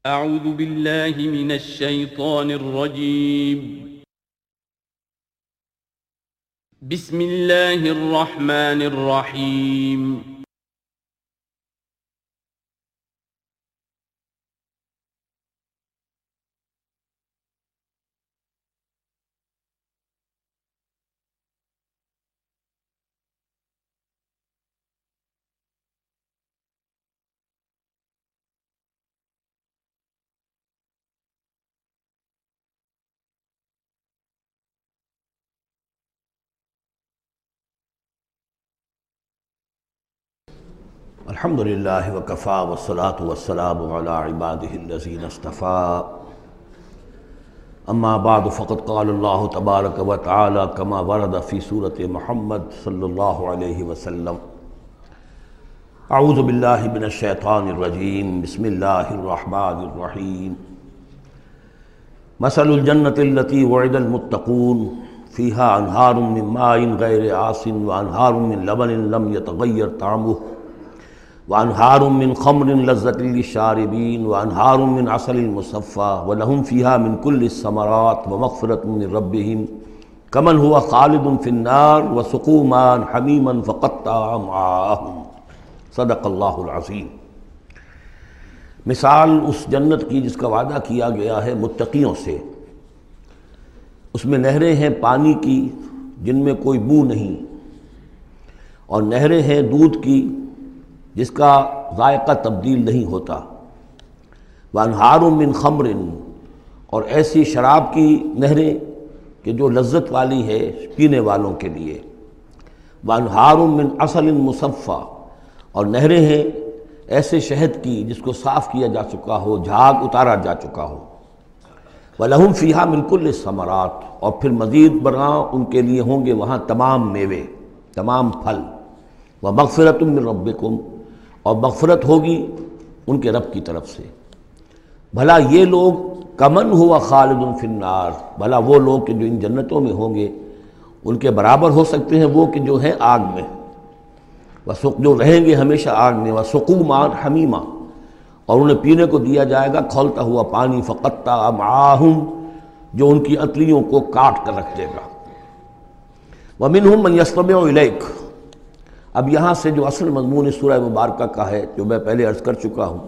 اعوذ باللہ من الشیطان الرجیم بسم اللہ الرحمن الرحیم الحمد للہ وکفا والصلاة والسلام علی عباده الذین اصطفى اما بعد فقد قال اللہ تبارک وتعالی کما ورد فی سورۃ محمد صلی اللہ علیہ وسلم اعوذ باللہ من الشیطان الرجیم بسم اللہ الرحمن الرحیم مثل الجنة التي وعد المتقون فيها انہار من ماء غیر آسن وانہار من لبن لم يتغیر طعمه وانہار من خمر لذۃ للشاربین وانہار من عسل مصفى ولہم فیہا من کل الثمرات ومغفرۃ من ربہم کمن هو خالد فی النار وسقوا ماء حمیما فقطع امعاءہم صدق اللہ العظیم۔ مثال اس جنت کی جس کا وعدہ کیا گیا ہے متقیوں سے، اس میں نہریں ہیں پانی کی جن میں کوئی بو نہیں، اور نہریں ہیں دودھ کی جس کا ذائقہ تبدیل نہیں ہوتا، وانہار من خمر، اور ایسی شراب کی نہریں کہ جو لذت والی ہے پینے والوں کے لیے، وانہار من عسل مصفى، اور نہریں ہیں ایسے شہد کی جس کو صاف کیا جا چکا ہو، جھاگ اتارا جا چکا ہو، وَلَهُمْ فِيهَا مِنْ كُلِّ الثَّمَرَاتِ، اور پھر مزید برآں ان کے لیے ہوں گے وہاں تمام میوے، تمام پھل، وَمَغْفِرَةٌ مِّن رَبِّكُمْ، اور مغفرت ہوگی ان کے رب کی طرف سے۔ بھلا یہ لوگ کمن ہوا خالد فی النار، بھلا وہ لوگ کہ جو ان جنتوں میں ہوں گے ان کے برابر ہو سکتے ہیں وہ کہ جو ہیں آگ میں، جو رہیں گے ہمیشہ آگ میں، وَسُقُوا مَاءً حَمِيمًا، اور انہیں پینے کو دیا جائے گا کھولتا ہوا پانی، فَقَطَّعَ أَمْعَاءَهُمْ، جو ان کی انتڑیوں کو کاٹ کر رکھ دے گا۔ وَمِنْهُمْ مَنْ يَسْتَمِعُ إِلَيْكَ، اب یہاں سے جو اصل مضمون اس سورہ مبارکہ کا ہے، جو میں پہلے عرض کر چکا ہوں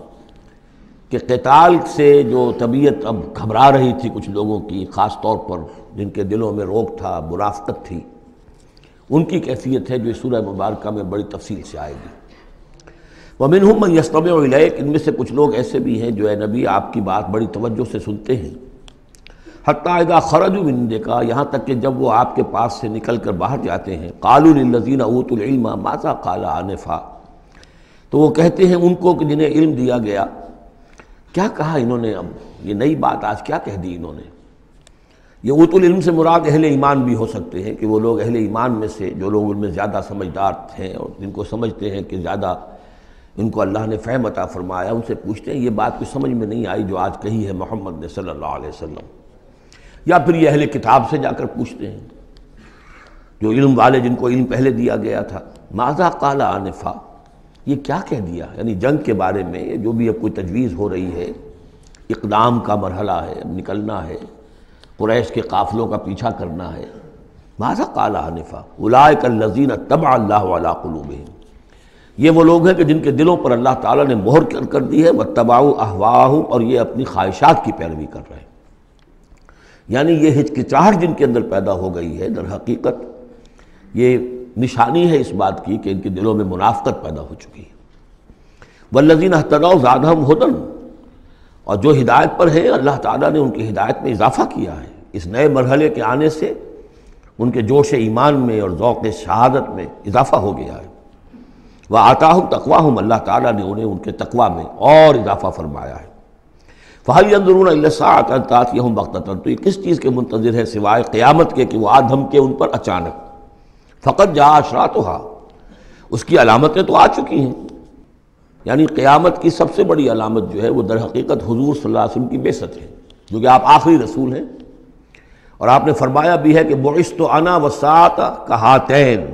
کہ قتال سے جو طبیعت اب گھبرا رہی تھی کچھ لوگوں کی، خاص طور پر جن کے دلوں میں روک تھا، منافقت تھی، ان کی کیفیت ہے جو اس سورہ مبارکہ میں بڑی تفصیل سے آئے گی۔ وَمِنْهُمْ مَنْ يَسْتَمِعُ إِلَيْكَ، ان میں سے کچھ لوگ ایسے بھی ہیں جو اے نبی آپ کی بات بڑی توجہ سے سنتے ہیں، حتیٰ اذا خرجوا من عندک، یہاں تک کہ جب وہ آپ کے پاس سے نکل کر باہر جاتے ہیں، قالوا للذین اوتوا العلم ماذا قال آنفا، تو وہ کہتے ہیں ان کو کہ جنہیں علم دیا گیا، کیا کہا انہوں نے، اب یہ نئی بات آج کیا کہہ دی انہوں نے۔ یہ اوتوا العلم سے مراد اہل ایمان بھی ہو سکتے ہیں کہ وہ لوگ اہل ایمان میں سے جو لوگ ان میں زیادہ سمجھدار ہیں اور جن کو سمجھتے ہیں کہ زیادہ ان کو اللہ نے فہم عطا فرمایا، ان سے پوچھتے ہیں یہ بات کچھ سمجھ میں نہیں آئی جو آج کہی ہے محمد نے صلی اللہ علیہ وسلم، یا پھر یہ اہل کتاب سے جا کر پوچھتے ہیں جو علم والے جن کو علم پہلے دیا گیا تھا، ماذا قال آنفا، یہ کیا کہہ دیا، یعنی جنگ کے بارے میں جو بھی اب کوئی تجویز ہو رہی ہے، اقدام کا مرحلہ ہے، اب نکلنا ہے، قریش کے قافلوں کا پیچھا کرنا ہے، ماذا قال آنفا اولئک الذین طبع اللہ علی قلوبہم، یہ وہ لوگ ہیں کہ جن کے دلوں پر اللہ تعالیٰ نے مہر کر دی ہے، واتبعوا اہواءہم، اور یہ اپنی خواہشات کی پیروی کر رہے ہیں، یعنی یہ ہچکچاہٹ جن کے اندر پیدا ہو گئی ہے، در حقیقت یہ نشانی ہے اس بات کی کہ ان کے دلوں میں منافقت پیدا ہو چکی ہے۔ والذین اہتدوا زادہم ھدی، اور جو ہدایت پر ہیں اللہ تعالیٰ نے ان کی ہدایت میں اضافہ کیا ہے، اس نئے مرحلے کے آنے سے ان کے جوش ایمان میں اور ذوق شہادت میں اضافہ ہو گیا ہے۔ وآتاہم تقواہم، اللہ تعالیٰ نے انہیں ان کے تقوی میں اور اضافہ فرمایا ہے۔ فَهَلْ يَنظُرُونَ إِلَّا السَّاعَةَ أَن تَأْتِيَهُم بَغْتَةً، تو یہ کس چیز کے منتظر ہے سوائے قیامت کے کہ وہ آ دھمکے ان پر اچانک، فقط جاء أشراطها، اس کی علامتیں تو آ چکی ہیں، یعنی قیامت کی سب سے بڑی علامت جو ہے وہ در حقیقت حضور صلی اللہ علیہ وسلم کی بعثت ہے، جو کہ آپ آخری رسول ہیں، اور آپ نے فرمایا بھی ہے کہ بعثت انا والساعۃ کہاتین،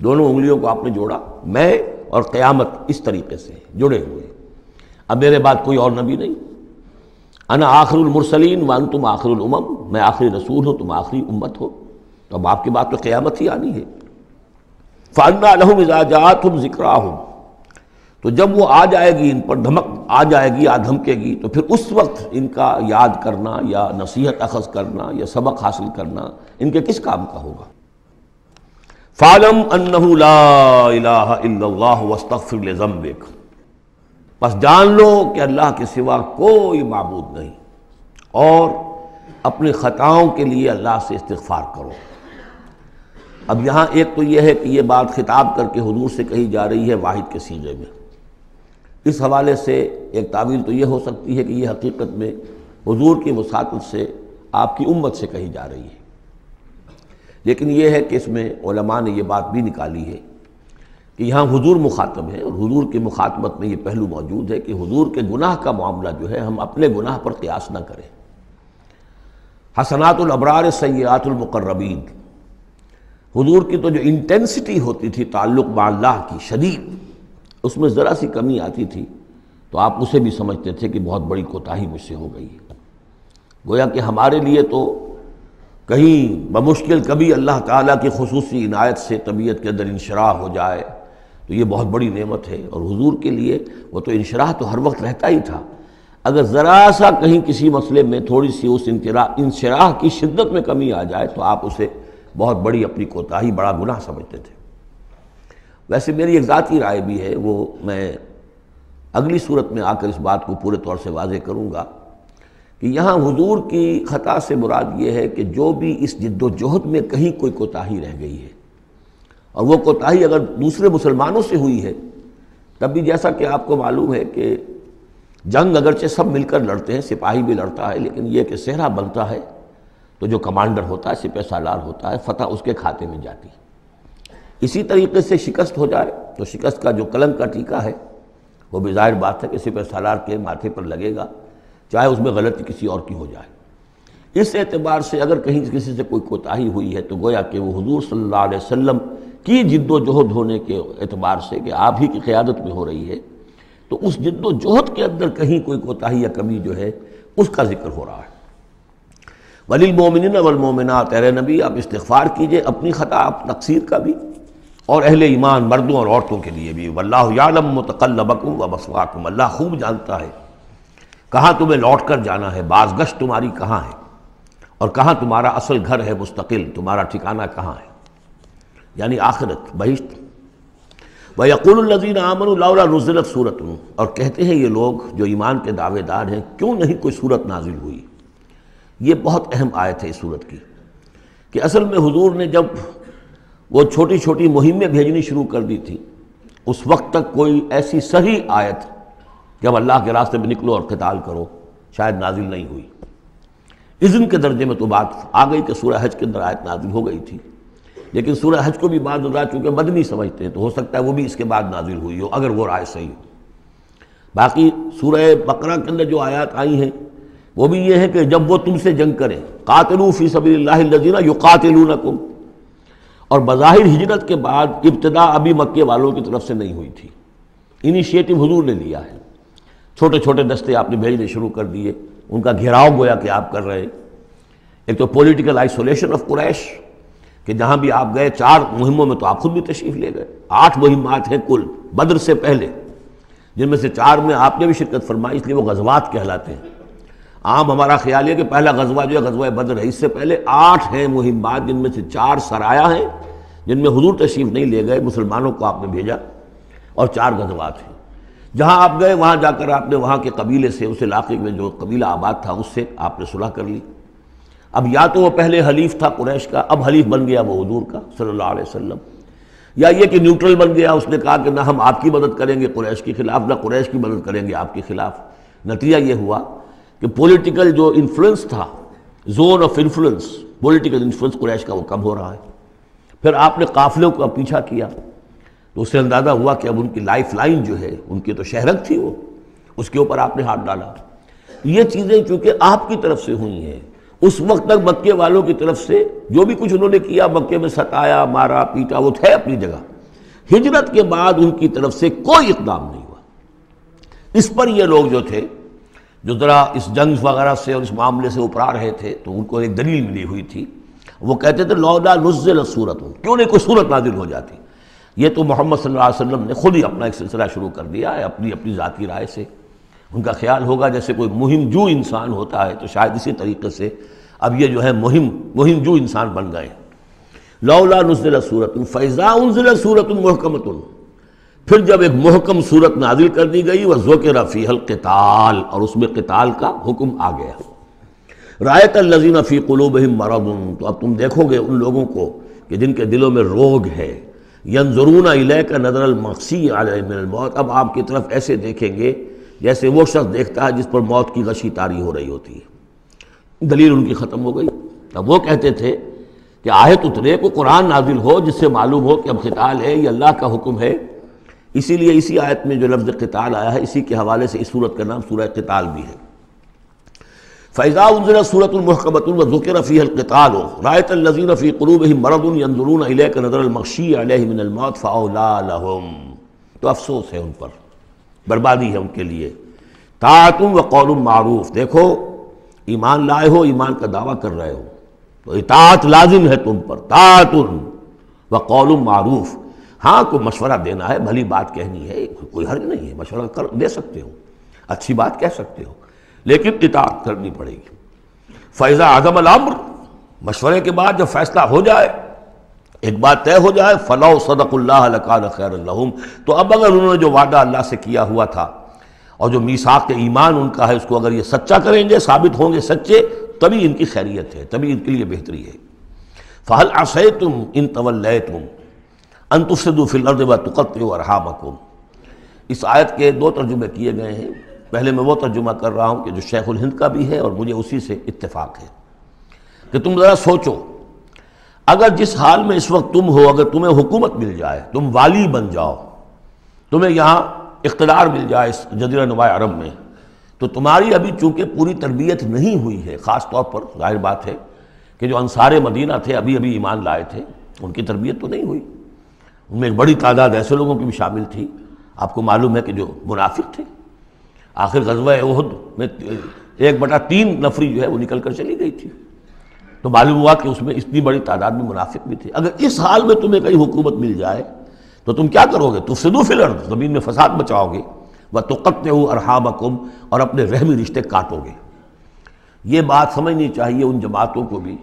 دونوں انگلیوں کو آپ نے جوڑا، میں اور قیامت اس طریقے سے جڑے ہوئے، اب میرے بعد کوئی اور نبی نہیں، انا آخر المرسلین وانتم آخر الامم، میں آخری رسول ہوں، تم آخری امت ہو، تو اب آپ کے بعد تو قیامت ہی آنی ہے۔ فَأَنَّىٰ لَهُمْ إِذَا جَاءَتْهُمْ ذِكْرَاهُمْ، تو جب وہ آ جائے گی، ان پر دھمک آ جائے گی، آ دھمکے گی، تو پھر اس وقت ان کا یاد کرنا یا نصیحت اخذ کرنا یا سبق حاصل کرنا ان کے کس کام کا ہوگا؟ فَاعْلَمْ أَنَّهُ لَا إِلَٰهَ إِلَّا اللَّهُ وَاسْتَغْفِرْ لِذَنبِكَ، بس جان لو کہ اللہ کے سوا کوئی معبود نہیں، اور اپنی خطاؤں کے لیے اللہ سے استغفار کرو۔ اب یہاں ایک تو یہ ہے کہ یہ بات خطاب کر کے حضور سے کہی جا رہی ہے واحد کے صیغے میں۔ اس حوالے سے ایک تعویل تو یہ ہو سکتی ہے کہ یہ حقیقت میں حضور کی وساطت سے آپ کی امت سے کہی جا رہی ہے، لیکن یہ ہے کہ اس میں علماء نے یہ بات بھی نکالی ہے کہ یہاں حضور مخاطب ہے، اور حضور کی مخاطبت میں یہ پہلو موجود ہے کہ حضور کے گناہ کا معاملہ جو ہے ہم اپنے گناہ پر قیاس نہ کریں۔ حسنات الابرار سیئات المقربین، حضور کی تو جو انٹینسٹی ہوتی تھی تعلق با اللہ کی شدید، اس میں ذرا سی کمی آتی تھی تو آپ اسے بھی سمجھتے تھے کہ بہت بڑی کوتاہی مجھ سے ہو گئی ہے۔ گویا کہ ہمارے لیے تو کہیں بمشکل کبھی اللہ تعالیٰ کی خصوصی عنایت سے طبیعت کے اندر انشراح ہو جائے تو یہ بہت بڑی نعمت ہے، اور حضور کے لیے وہ تو انشراح تو ہر وقت رہتا ہی تھا۔ اگر ذرا سا کہیں کسی مسئلے میں تھوڑی سی اس انشراح کی شدت میں کمی آ جائے تو آپ اسے بہت بڑی اپنی کوتاہی، بڑا گناہ سمجھتے تھے۔ ویسے میری ایک ذاتی رائے بھی ہے، وہ میں اگلی صورت میں آ کر اس بات کو پورے طور سے واضح کروں گا کہ یہاں حضور کی خطا سے مراد یہ ہے کہ جو بھی اس جد و جہد میں کہیں کوئی کوتاہی رہ گئی ہے، اور وہ کوتاہی اگر دوسرے مسلمانوں سے ہوئی ہے، تب بھی جیسا کہ آپ کو معلوم ہے کہ جنگ اگرچہ سب مل کر لڑتے ہیں، سپاہی بھی لڑتا ہے، لیکن یہ کہ صحرا بنتا ہے تو جو کمانڈر ہوتا ہے، سپہ سالار ہوتا ہے، فتح اس کے کھاتے میں جاتی۔ اسی طریقے سے شکست ہو جائے تو شکست کا جو کلنک کا ٹیکہ ہے وہ بھی ظاہر بات ہے کہ سپہ سالار کے ماتھے پر لگے گا، چاہے اس میں غلطی کسی اور کی ہو جائے۔ اس اعتبار سے اگر کہیں کسی سے کوئی کوتاہی ہوئی ہے تو گویا کہ وہ حضور صلی اللہ علیہ وسلم کی جد و جہد ہونے کے اعتبار سے کہ آپ ہی کی قیادت میں ہو رہی ہے، تو اس جد و جہد کے اندر کہیں کوئی کوتاہی یا کمی جو ہے اس کا ذکر ہو رہا ہے۔ وَلِلْمُؤْمِنِينَ وَالْمُؤْمِنَاتِ، اے نبی آپ استغفار کیجئے اپنی خطا، آپ تقصیر کا بھی، اور اہل ایمان مردوں اور عورتوں کے لیے بھی۔ وَاللَّهُ يَعْلَمُ مُتَقَلَّبَكُمْ وَمَثْوَاكُمْ، اللہ خوب جانتا ہے کہاں تمہیں لوٹ کر جانا ہے، باز گشت تمہاری کہاں ہے، اور کہاں تمہارا اصل گھر ہے مستقل، تمہارا ٹھکانہ کہاں ہے، یعنی آخرت، بہشت۔ وَيَقُولُ الَّذِينَ آمَنُوا لَوْلَا نُزِّلَتْ سُورَةٌ، اور کہتے ہیں یہ لوگ جو ایمان کے دعوے دار ہیں کیوں نہیں کوئی صورت نازل ہوئی۔ یہ بہت اہم آیت ہے اس صورت کی، کہ اصل میں حضور نے جب وہ چھوٹی چھوٹی مہمیں بھیجنی شروع کر دی تھی، اس وقت تک کوئی ایسی صحیح آیت کہ اب اللہ کے راستے میں نکلو اور قتال کرو شاید نازل نہیں ہوئی۔ اذن کے درجے میں تو بات آ گئی کہ سورہ حج کے اندر آیت نازل ہو گئی تھی، لیکن سورہ حج کو بھی بعض حضرات چونکہ مدنی سمجھتے ہیں تو ہو سکتا ہے وہ بھی اس کے بعد نازل ہوئی ہو اگر وہ رائے صحیح ہو۔ باقی سورہ بقرہ کے اندر جو آیات آئی ہیں وہ بھی یہ ہے کہ جب وہ تم سے جنگ کریں، قاتلوا فی سبیل اللہ الذین یقاتلونکم، اور بظاہر ہجرت کے بعد ابتدا ابھی مکے والوں کی طرف سے نہیں ہوئی تھی، انیشیٹو حضور نے لیا ہے، چھوٹے چھوٹے دستے آپ نے بھیجنے شروع کر دیے، ان کا گھیراؤ گویا کہ آپ کر رہے۔ ایک تو پولیٹیکل آئسولیشن آف قریش، کہ جہاں بھی آپ گئے 4 مہموں میں تو آپ خود بھی تشریف لے گئے، 8 مہمات ہیں کل بدر سے پہلے، جن میں سے 4 میں آپ نے بھی شرکت فرمائی، اس لیے وہ غزوات کہلاتے ہیں۔ عام ہمارا خیال ہے کہ پہلا غزوہ جو ہے غزوہ بدر ہے، اس سے پہلے 8 ہیں مہمات، جن میں سے 4 سرایا ہیں جن میں حضور تشریف نہیں لے گئے، مسلمانوں کو آپ نے بھیجا، اور 4 غزوات ہیں۔ جہاں آپ گئے وہاں جا کر آپ نے وہاں کے قبیلے سے، اس علاقے میں جو قبیلہ آباد تھا اس سے آپ نے صلح کر لی۔ اب یا تو وہ پہلے حلیف تھا قریش کا، اب حلیف بن گیا وہ حضور کا صلی اللہ علیہ وسلم، یا یہ کہ نیوٹرل بن گیا، اس نے کہا کہ نہ ہم آپ کی مدد کریں گے قریش کے خلاف، نہ قریش کی مدد کریں گے آپ کے خلاف۔ نتیجہ یہ ہوا کہ پولیٹیکل جو انفلوئنس تھا، zone of influence, political influence Quraysh کا وہ کم ہو رہا ہے۔ پھر آپ نے قافلوں کا پیچھا کیا تو اس سے اندازہ ہوا کہ اب ان کی لائف لائن جو ہے، ان کی تو شہرت تھی وہ، اس کے اوپر آپ نے ہاتھ ڈالا۔ یہ چیزیں چونکہ آپ کی طرف سے ہوئی ہیں، اس وقت تک مکے والوں کی طرف سے جو بھی کچھ انہوں نے کیا، مکے میں ستایا، مارا پیٹا، وہ تھے اپنی جگہ۔ ہجرت کے بعد ان کی طرف سے کوئی اقدام نہیں ہوا۔ اس پر یہ لوگ جو تھے جو ذرا اس جنگ وغیرہ سے اور اس معاملے سے ابھرا رہے تھے، تو ان کو ایک دلیل ملی ہوئی تھی، وہ کہتے تھے لولا نزلت سورۃ، کیوں نہیں کوئی سورت نازل ہو جاتی۔ یہ تو محمد صلی اللہ علیہ وسلم نے خود ہی اپنا ایک سلسلہ شروع کر دیا ہے اپنی ذاتی رائے سے۔ ان کا خیال ہوگا جیسے کوئی مہم جو انسان ہوتا ہے، تو شاید اسی طریقے سے اب یہ جو ہے مہم جو انسان بن گئے۔ لولا نزلت سورۃ فاذا انزلت سورۃ محکمۃ، پھر جب ایک محکم صورت نازل کر دی گئی، وذکر فیہا القتال، اور اس میں قتال کا حکم آ گیا۔ رأیت الذین فی قلوبہم مرض، تو اب تم دیکھو گے ان لوگوں کو کہ جن کے دلوں میں روگ ہے، ینظرون الیک نظر المغشی علیہ من الموت، اب آپ کی طرف ایسے دیکھیں گے جیسے وہ شخص دیکھتا ہے جس پر موت کی غشی طاری ہو رہی ہوتی ہے۔ دلیل ان کی ختم ہو گئی۔ اب وہ کہتے تھے کہ آیت اترے، کو قرآن نازل ہو جس سے معلوم ہو کہ اب قتال ہے، یہ اللہ کا حکم ہے۔ اسی لیے اسی آیت میں جو لفظ قتال آیا ہے، اسی کے حوالے سے اس سورت کا نام سورہ قتال بھی ہے۔ فَإِذَا أُنزِلَتْ سُورَةٌ مُحْكَمَةٌ وَذُكِرَ فِيهَا الْقِتَالُ رَأَيْتَ الَّذِينَ فِي قُلُوبِهِم مَّرَضٌ يَنظُرُونَ إِلَيْكَ نَظَرَ الْمَغْشِيِّ عَلَيْهِ مِنَ الْمَوْتِ فَأَوْلَىٰ لَهُمْ، تو افسوس ہے ان پر، بربادی ہے ان کے لیے۔ طاعۃ وقول معروف، دیکھو ایمان لائے ہو، ایمان کا دعویٰ کر رہے ہو تو اطاعت لازم ہے تم پر، طاعۃ وقول معروف، ہاں کوئی مشورہ دینا ہے، بھلی بات کہنی ہے، کوئی حرج نہیں ہے، مشورہ دے سکتے ہو، اچھی بات کہہ سکتے ہو، لیکن اطاعت کرنی پڑے گی۔ فَإِذَا عَزَمَ الْأَمْرُ، مشورے کے بعد جب فیصلہ ہو جائے، ایک بات طے ہو جائے، فَلَوْ صَدَقُوا اللَّهَ لَكَانَ خَيْرًا لَهُمْ، تو اب اگر انہوں نے جو وعدہ اللہ سے کیا ہوا تھا اور جو میثاق ایمان ان کا ہے، اس کو اگر یہ سچا کریں گے، ثابت ہوں گے سچے، تبھی ان کی خیریت ہے، تبھی ان کے لیے بہتری ہے۔ فَهَلْ عَصَيْتُمْ إِن تَوَلَّيْتُمْ أَن تُفْسِدُوا فِي الْأَرْضِ وَتُقَطِّعُوا أَرْحَامَكُمْ، اس آیت کے دو ترجمے کیے گئے ہیں۔ پہلے میں وہ ترجمہ کر رہا ہوں کہ جو شیخ الہند کا بھی ہے اور مجھے اسی سے اتفاق ہے، کہ تم ذرا سوچو، اگر جس حال میں اس وقت تم ہو، اگر تمہیں حکومت مل جائے، تم والی بن جاؤ، تمہیں یہاں اقتدار مل جائے اس جزیرہ نما عرب میں، تو تمہاری ابھی چونکہ پوری تربیت نہیں ہوئی ہے، خاص طور پر ظاہر بات ہے کہ جو انصار مدینہ تھے، ابھی ایمان لائے تھے، ان کی تربیت تو نہیں ہوئی، ان میں ایک بڑی تعداد ایسے لوگوں کی بھی شامل تھی، آپ کو معلوم ہے کہ جو منافق تھے، آخر غزوہ احد میں 1/3 نفری جو ہے وہ نکل کر چلی گئی تھی، تو معلوم ہوا کہ اس میں اتنی بڑی تعداد میں منافق بھی تھے۔ اگر اس حال میں تمہیں کہیں حکومت مل جائے تو تم کیا کرو گے؟ تفسدوا فی الارض، زمین میں فساد مچاؤ گے، وتقطعوا ارحامکم، اور اپنے رحمی رشتے کاٹو گے۔ یہ بات سمجھنی چاہیے ان جماعتوں کو بھی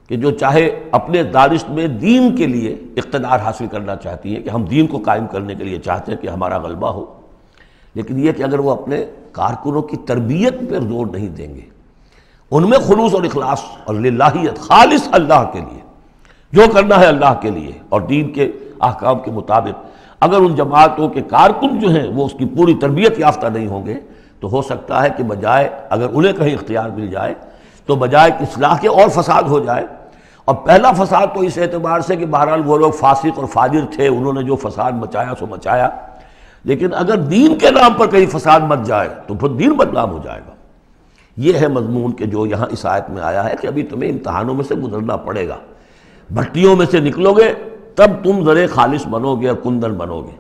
کہ جو چاہے اپنے دانش میں دین کے لیے اقتدار حاصل کرنا چاہتی ہیں، کہ ہم دین کو قائم کرنے کے لیے چاہتے ہیں کہ ہمارا غلبہ ہو، لیکن یہ کہ اگر وہ اپنے کارکنوں کی تربیت پر زور نہیں دیں گے، ان میں خلوص اور اخلاص اور للہیت، خالص اللہ کے لیے جو کرنا ہے اللہ کے لیے اور دین کے احکام کے مطابق، اگر ان جماعتوں کے کارکن جو ہیں وہ اس کی پوری تربیت یافتہ نہیں ہوں گے، تو ہو سکتا ہے کہ بجائے اگر انہیں کہیں اختیار مل جائے تو بجائے کہ اصلاح کے اور فساد ہو جائے۔ اور پہلا فساد تو اس اعتبار سے کہ بہرحال وہ لوگ فاسق اور فاجر تھے، انہوں نے جو فساد مچایا سو مچایا، لیکن اگر دین کے نام پر کہیں فساد مچ جائے تو پھر دین بدنام ہو جائے گا۔ یہ ہے مضمون کہ جو یہاں اس آیت میں آیا ہے کہ ابھی تمہیں امتحانوں میں سے گزرنا پڑے گا، بھٹیوں میں سے نکلو گے تب تم ذرے خالص بنو گے اور کندن بنو گے۔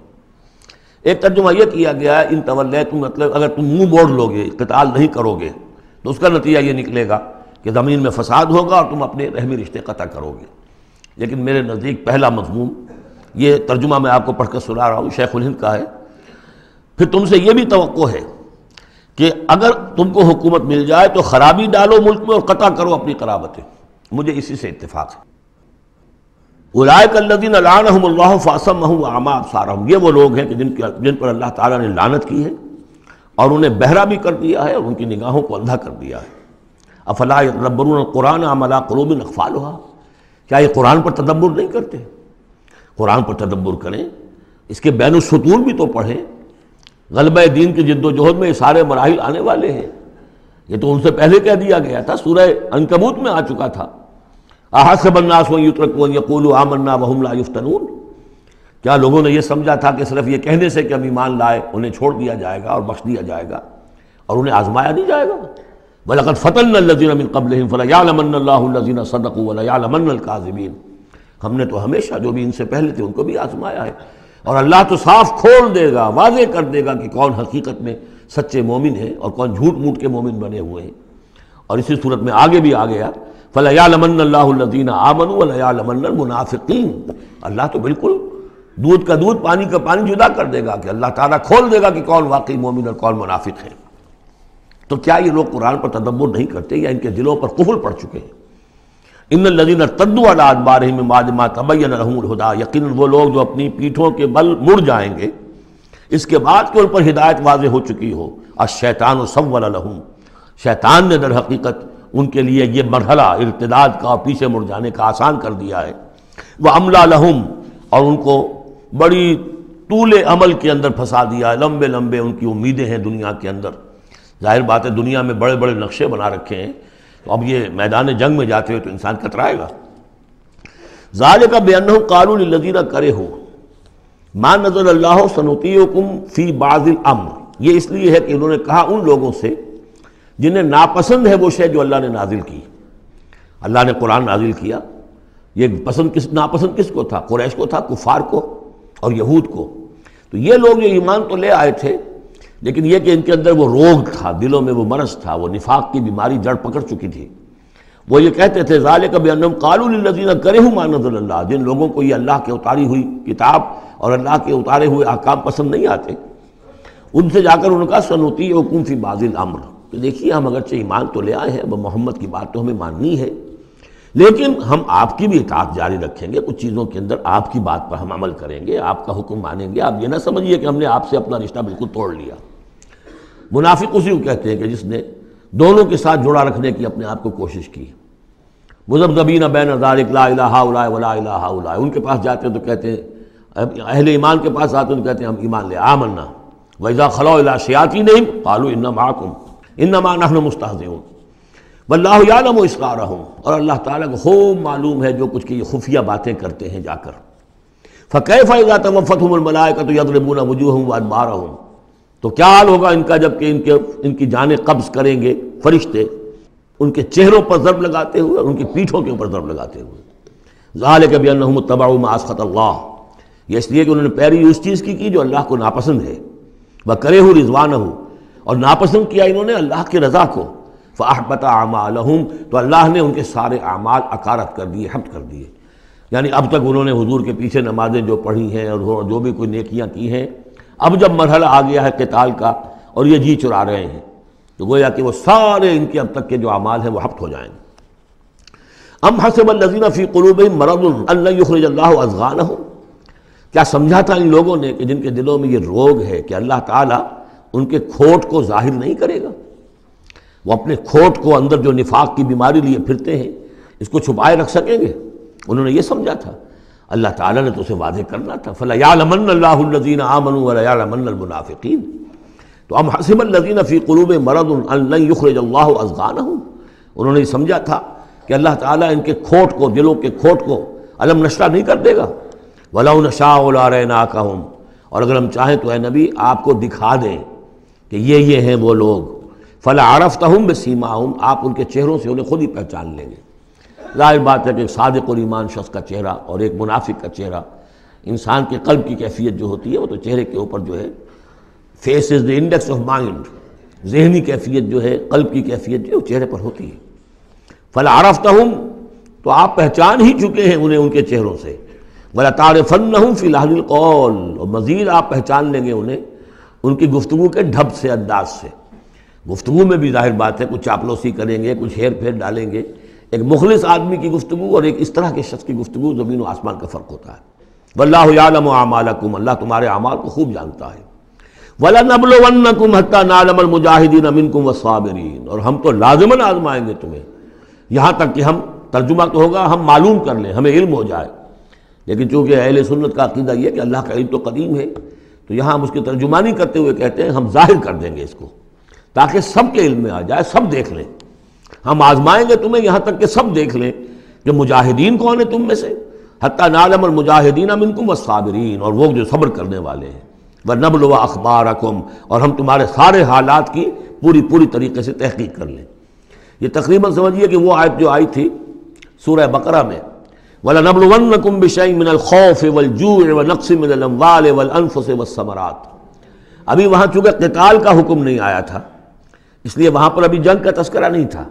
ایک ترجمہ یہ کیا گیا ہے ان تولیتم، مطلب اگر تم منہ موڑ لو گے، قتال نہیں کرو گے، تو اس کا نتیجہ یہ نکلے گا کہ زمین میں فساد ہوگا اور تم اپنے رحمی رشتے قطع کرو گے۔ لیکن میرے نزدیک پہلا مضمون، یہ ترجمہ میں آپ کو پڑھ کر سنا رہا ہوں، شیخ الہند کا ہے۔ پھر تم سے یہ بھی توقع ہے کہ اگر تم کو حکومت مل جائے تو خرابی ڈالو ملک میں اور قطع کرو اپنی قرابتیں، مجھے اسی سے اتفاق ہے۔ اولئک الذین لعنہم اللہ فاصمہم واعمی ابصارہم، یہ وہ لوگ ہیں کہ جن پر اللہ تعالیٰ نے لعنت کی ہے اور انہیں بہرا بھی کر دیا ہے اور ان کی نگاہوں کو اندھا کر دیا ہے۔ افلا یتدبرون القرآن ام علی قلوب اقفالها، کیا یہ قرآن پر تدبر نہیں کرتے؟ قرآن پر تدبر کریں، اس کے بین السطور بھی تو پڑھیں۔ غلبہ دین کی جد و جہد میں یہ سارے مراحل آنے والے ہیں، یہ تو ان سے پہلے کہہ دیا گیا تھا، سورہ عنکبوت میں آ چکا تھا۔ احسب الناس ان یترکوا ان یقولوا آمنا وهم لا یفتنون، کیا لوگوں نے یہ سمجھا تھا کہ صرف یہ کہنے سے کہ ہم ایمان لائے انہیں چھوڑ دیا جائے گا اور بخش دیا جائے گا اور انہیں آزمایا نہیں جائے گا؟ وَلَقَدْ فَتَنَّا الَّذِينَ مِن قَبْلِهِمْ فَلَيَعْلَمَنَّ اللَّهُ الَّذِينَ صَدَقُوا وَلَيَعْلَمَنَّ الْكَاذِبِينَ، ہم نے تو ہمیشہ جو بھی ان سے پہلے تھے ان کو بھی آزمایا ہے، اور اللہ تو صاف کھول دے گا، واضح کر دے گا کہ کون حقیقت میں سچے مومن ہیں اور کون جھوٹ موٹ کے مومن بنے ہوئے ہیں۔ اور اسی صورت میں آگے بھی آ گیا فَلَيَعْلَمَنَّ اللَّهُ الَّذِينَ آمَنُوا وَلَيَعْلَمَنَّ الْمُنَافِقِينَ، اللہ تو بالکل دودھ کا دودھ پانی کا پانی جدا کر دے گا کہ اللہ تعالیٰ کھول دے گا کہ کون واقعی مومن اور کون منافق ہے۔ تو کیا یہ لوگ قرآن پر تدبر نہیں کرتے یا ان کے دلوں پر قفل پڑ چکے ہیں؟ ان الذین ارتدوا علی ادبارہم من بعد ما تبین لہم الہدی، یقیناً وہ لوگ جو اپنی پیٹھوں کے بل مڑ جائیں گے اس کے بعد کہ ان پر ہدایت واضح ہو چکی ہو۔ الشیطان سول لہم، شیطان نے در حقیقت ان کے لیے یہ مرحلہ ارتداد کا اور پیچھے مڑ جانے کا آسان کر دیا ہے۔ وَأَمْلَىٰ لَهُمْ، اور ان کو بڑی طول عمل کے اندر پھنسا دیا ہے، لمبے لمبے ان کی امیدیں ہیں دنیا کے اندر۔ ظاہر بات ہے دنیا میں بڑے بڑے نقشے بنا رکھے ہیں، تو اب یہ میدان جنگ میں جاتے ہوئے تو انسان کترائے گا۔ ذَلِكَ بِأَنَّهُمْ قَالُوا لِلَّذِينَ كَرِهُوا مَا نَزَلَ اللَّهُ سَنُطِيعُكُمْ فِي بَعْضِ الْأَمْرِ، یہ اس لیے ہے کہ انہوں نے کہا ان لوگوں سے جنہیں ناپسند ہے وہ شے جو اللہ نے نازل کی۔ اللہ نے قرآن نازل کیا، یہ ناپسند کس کو تھا؟ قریش کو تھا، کفار کو اور یہود کو۔ تو یہ لوگ جو ایمان تو لے آئے تھے، لیکن یہ کہ ان کے اندر وہ روگ تھا، دلوں میں وہ مرض تھا، وہ نفاق کی بیماری جڑ پکڑ چکی تھی۔ وہ یہ کہتے تھے ذالک بانہم قالوا للذین کرہوا ما نزل اللہ، جن لوگوں کو یہ اللہ کے اتاری ہوئی کتاب اور اللہ کے اتارے ہوئے احکام پسند نہیں آتے، ان سے جا کر ان کا سنطیعکم فی بعض الامر، کہ دیکھیے ہم اگرچہ ایمان تو لے آئے ہیں، وہ محمد کی بات تو ہمیں ماننی ہے، لیکن ہم آپ کی بھی اطاعت جاری رکھیں گے، کچھ چیزوں کے اندر آپ کی بات پر ہم عمل کریں گے، آپ کا حکم مانیں گے۔ آپ یہ نہ سمجھیے کہ ہم نے آپ سے اپنا رشتہ بالکل توڑ لیا۔ منافق اسی کو کہتے ہیں کہ جس نے دونوں کے ساتھ جوڑا رکھنے کی اپنے آپ کو کوشش کی۔ مذبذبین بین ذلک لا الہ ہؤلاء ولا الہ ہؤلاء، ان کے پاس جاتے ہیں تو کہتے ہیں، اہل ایمان کے پاس آتے ہیں تو کہتے ہیں ہم ایمان لے آمنا، وَإِذَا خَلَوْا إِلَىٰ شَيَاطِینِهِمْ قَالُوا إِنَّا مَعَكُمْ إِنَّمَا نَحْنُ مُسْتَهْزِئُونَ وَاللَّهُ يَعْلَمُ إِسْرَارَهُمْ، اور اللہ تعالیٰ کو خوب معلوم ہے جو کچھ کی یہ خفیہ باتیں کرتے ہیں جا کر۔ فَكَيْفَ إِذَا تَوَفَّتْهُمُ الْمَلَائِكَةُ يَضْرِبُونَ وُجُوهَهُمْ وَأَدْبَارَهُمْ، تو کیا حال ہوگا ان کا جب کہ ان کی جانیں قبض کریں گے فرشتے، ان کے چہروں پر ضرب لگاتے ہوئے اور ان کی پیٹھوں کے اوپر ضرب لگاتے ہوئے۔ ذَلِكَ بِأَنَّهُمُ اتَّبَعُوا مَا أَسْخَطَ اللَّهُ، یہ اس لیے کہ انہوں نے پیروی اس چیز کی جو اللہ کو ناپسند ہے۔ وَكَرِهُوا رِضْوَانَهُ، اور ناپسند کیا انہوں نے اللہ کی رضا کو۔ فَأَحْبَطَ أَعْمَالَهُمْ، تو اللہ نے ان کے سارے اعمال اکارت کر دیے، حبط کر دیے۔ یعنی اب تک انہوں نے حضور کے پیچھے نمازیں جو پڑھی ہیں اور جو بھی کوئی نیکیاں کی ہیں، اب جب مرحلہ آ گیا ہے قتال کا اور یہ جی چرا رہے ہیں، تو گویا کہ وہ سارے ان کے اب تک کے جو اعمال ہیں وہ حبط ہو جائیں گے۔ ام حسب الذین فی قلوبہم مرض ان لن یخرج اللہ اضغانہم، کیا سمجھا تھا ان لوگوں نے کہ جن کے دلوں میں یہ روگ ہے کہ اللہ تعالیٰ ان کے کھوٹ کو ظاہر نہیں کرے گا؟ وہ اپنے کھوٹ کو اندر جو نفاق کی بیماری لیے پھرتے ہیں اس کو چھپائے رکھ سکیں گے؟ انہوں نے یہ سمجھا تھا۔ اللہ تعالیٰ نے تو اسے واضح کرنا تھا، فَلَيَعْلَمَنَّ اللَّهُ الَّذِينَ آمَنُوا وَلَيَعْلَمَنَّ الْمُنَافِقِينَ۔ تو ام حسب الذین فی قلوبہم مرض ان لن یخرج اللہ اضغانہم، انہوں نے سمجھا تھا کہ اللہ تعالیٰ ان کے کھوٹ کو، دلوں کے کھوٹ کو علم نشرہ نہیں کر دے گا۔ وَلَوْ نَشَاءُ لَأَرَيْنَاكَهُمْ، اور اگر ہم چاہیں تو اے نبی آپ کو دکھا دیں کہ یہ ہیں وہ لوگ، فَلَعَرَفْتَهُمْ بِسِیمَاهُمْ، آپ ان کے چہروں سے انہیں خود ہی پہچان لیں گے۔ ظاہر بات ہے کہ ایک صادق الایمان شخص کا چہرہ اور ایک منافق کا چہرہ، انسان کے قلب کی کیفیت جو ہوتی ہے وہ تو چہرے کے اوپر جو ہے، face is the index of mind, ذہنی کیفیت جو ہے، قلب کی کیفیت جو ہے وہ چہرے پر ہوتی ہے۔ فَلَعَرَفْتَهُمْ، تو آپ پہچان ہی چکے ہیں انہیں ان کے چہروں سے۔ وَلَتَعْرِفَنَّهُمْ فِي لَحْنِ الْقَوْلِ، اور مزید آپ پہچان لیں گے انہیں ان کی گفتگو کے ڈھب سے، انداز سے۔ گفتگو میں بھی ظاہر بات ہے کچھ چاپلوسی کریں گے، کچھ ہیر پھیر ڈالیں گے۔ ایک مخلص آدمی کی گفتگو اور ایک اس طرح کے شخص کی گفتگو، زمین و آسمان کا فرق ہوتا ہے۔ وَاللَّهُ يَعْلَمُ أَعْمَالَكُمْ، اللہ تمہارے اعمال کو خوب جانتا ہے۔ وَلَنَبْلُوَنَّكُمْ حَتَّى نَعْلَمَ الْمُجَاهِدِينَ مِنْكُمْ وَالصَّابِرِينَ، اور ہم تو لازماً آزمائیں گے تمہیں، یہاں تک کہ ہم، ترجمہ تو ہوگا ہم معلوم کر لیں، ہمیں علم ہو جائے۔ لیکن چونکہ اہل سنت کا عقیدہ یہ کہ اللہ کا علم تو قدیم ہے، تو یہاں ہم اس کی ترجمانی کرتے ہوئے کہتے ہیں ہم ظاہر کر دیں گے اس کو، تاکہ سب کے علم میں آ جائے، سب دیکھ لیں۔ ہم آزمائیں گے تمہیں یہاں تک کہ سب دیکھ لیں کہ مجاہدین کون ہیں تم میں سے، حتیٰ نعلم المجاہدین منکم والصابرین، اور وہ جو صبر کرنے والے ہیں۔ وَنَبْلُوَ أَخْبَارَكُمْ، اور ہم تمہارے سارے حالات کی پوری طریقے سے تحقیق کر لیں۔ یہ تقریباً سمجھیے کہ وہ آیت جو آئی تھی سورہ بقرہ میں، وَلَنَبْلُوَنَّكُمْ بِشَيْءٍ مِّنَ الْخَوْفِ وَالْجُوعِ وَنَقْصٍ مِّنَ الْأَمْوَالِ وَالْأَنفُسِ وَالثَّمَرَاتِ، ابھی وہاں چونکہ قتال کا حکم نہیں آیا تھا، اس لیے وہاں پر ابھی جنگ کا تذکرہ نہیں تھا۔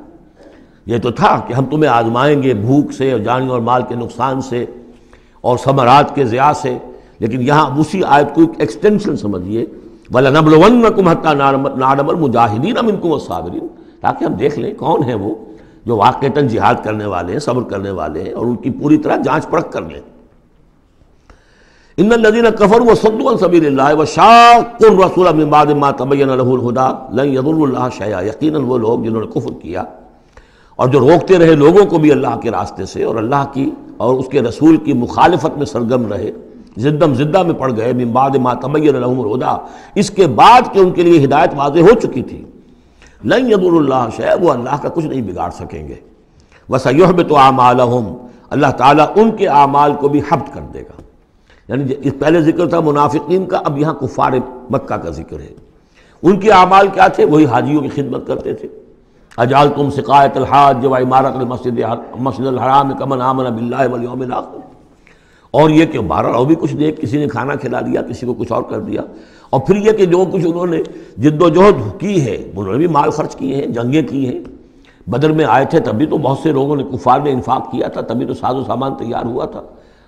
یہ تو تھا کہ ہم تمہیں آزمائیں گے بھوک سے اور جان اور مال کے نقصان سے اور ثمرات کے ضیاع سے، لیکن یہاں اسی آیت کو ایک ایکسٹینشن سمجھیے، وَلَنَبْلُوَنَّكُمْ حَتَّىٰ نَعْلَمَ الْمُجَاهِدِينَ مِنكُمْ وَالصَّابِرِينَ، تاکہ ہم دیکھ لیں کون ہیں وہ جو واقعتاً جہاد کرنے والے ہیں، صبر کرنے والے ہیں، اور ان کی پوری طرح جانچ پرکھ کر لیں۔ ان الذين كفروا وصدوا عن سبيل الله وشاقوا الرسول من بعد ما تبين له الهدى لن يضروا الله شيئا، یقیناً وہ لوگ جنہوں نے کفر کیا اور جو روکتے رہے لوگوں کو بھی اللہ کے راستے سے اور اللہ کی اور اس کے رسول کی مخالفت میں سرگرم رہے، زدہ میں پڑ گئے، من بعد ما تبين لهم الهدى، اس کے بعد کہ ان کے لیے ہدایت واضح ہو چکی تھی، لن يضروا الله شيئا، وہ اللہ کا کچھ نہیں بگاڑ سکیں گے، وسيحبط اعمالهم، اللہ تعالیٰ ان کے اعمال کو بھی حبط کر دے گا۔ یعنی پہلے ذکر تھا منافقین کا، اب یہاں کفار مکہ کا ذکر ہے۔ ان کے اعمال کیا تھے؟ وہی حاجیوں کی خدمت کرتے تھے۔ اجعلتم سقایۃ الحاج وعمارۃ المسجد الحرام کمن آمن باللہ والیوم الآخر، اور یہ کہ بہرحال اور بھی کچھ دے، کسی نے کھانا کھلا دیا، کسی کو کچھ اور کر دیا، اور پھر یہ کہ جو کچھ انہوں نے جد و جہد کی ہے، انہوں نے بھی مال خرچ کیے ہیں، جنگیں کی ہیں۔ بدر میں آئے تھے تبھی تو بہت سے لوگوں نے کفار نے انفاق کیا تھا، تبھی تو ساز و سامان تیار ہوا تھا،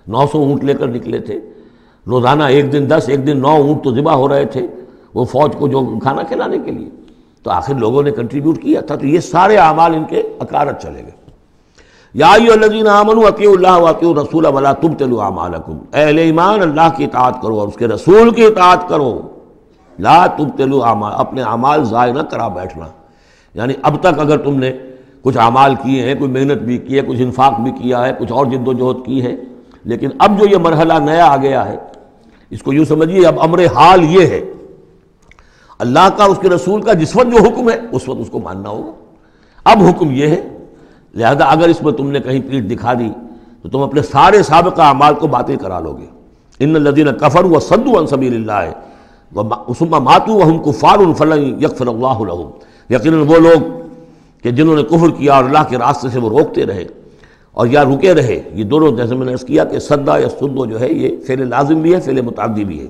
900 اونٹ لے کر نکلے تھے، روزانہ ایک دن 10 ایک دن 9 اونٹ تو ذبح ہو رہے تھے وہ فوج کو جو کھانا کھلانے کے لیے، تو آخر لوگوں نے کنٹریبیوٹ کیا تھا، تو یہ سارے اعمال ان کے اکارت چلے گئے۔ یا ایھا الذین آمنوا اطیعوا اللہ واطیعوا الرسول ولا تبطلوا اعمالکم، اے اہل ایمان اللہ کی اطاعت کرو اور اس کے رسول کی اطاعت کرو، لا تبطلوا اعمال، اپنے اعمال ضائع نہ کرا بیٹھنا۔ یعنی اب تک اگر تم نے کچھ اعمال کیے ہیں، کوئی محنت بھی کی ہے، کچھ انفاق بھی کیا ہے، کچھ اور جد و جہد کی ہے، لیکن اب جو یہ مرحلہ نیا آ گیا ہے، اس کو یوں سمجھیے اب امر حال یہ ہے، اللہ کا اس کے رسول کا جس وقت جو حکم ہے اس وقت اس کو ماننا ہوگا۔ اب حکم یہ ہے، لہذا اگر اس میں تم نے کہیں پیٹھ دکھا دی تو تم اپنے سارے سابقہ اعمال کو باطل کرا لو گے۔ ان الذین کفروا وصدوا عن سبیل اللہ ثم ماتوا وهم کفار فلن یغفر اللہ لهم، یقیناً وہ لوگ کہ جنہوں نے کفر کیا اور اللہ کے راستے سے وہ روکتے رہے اور یا رکے رہے، یہ دونوں جیسے میں نے عرض کیا کہ صدا یا صدو جو ہے یہ فعل لازم بھی ہے، فعل متعدی بھی ہے۔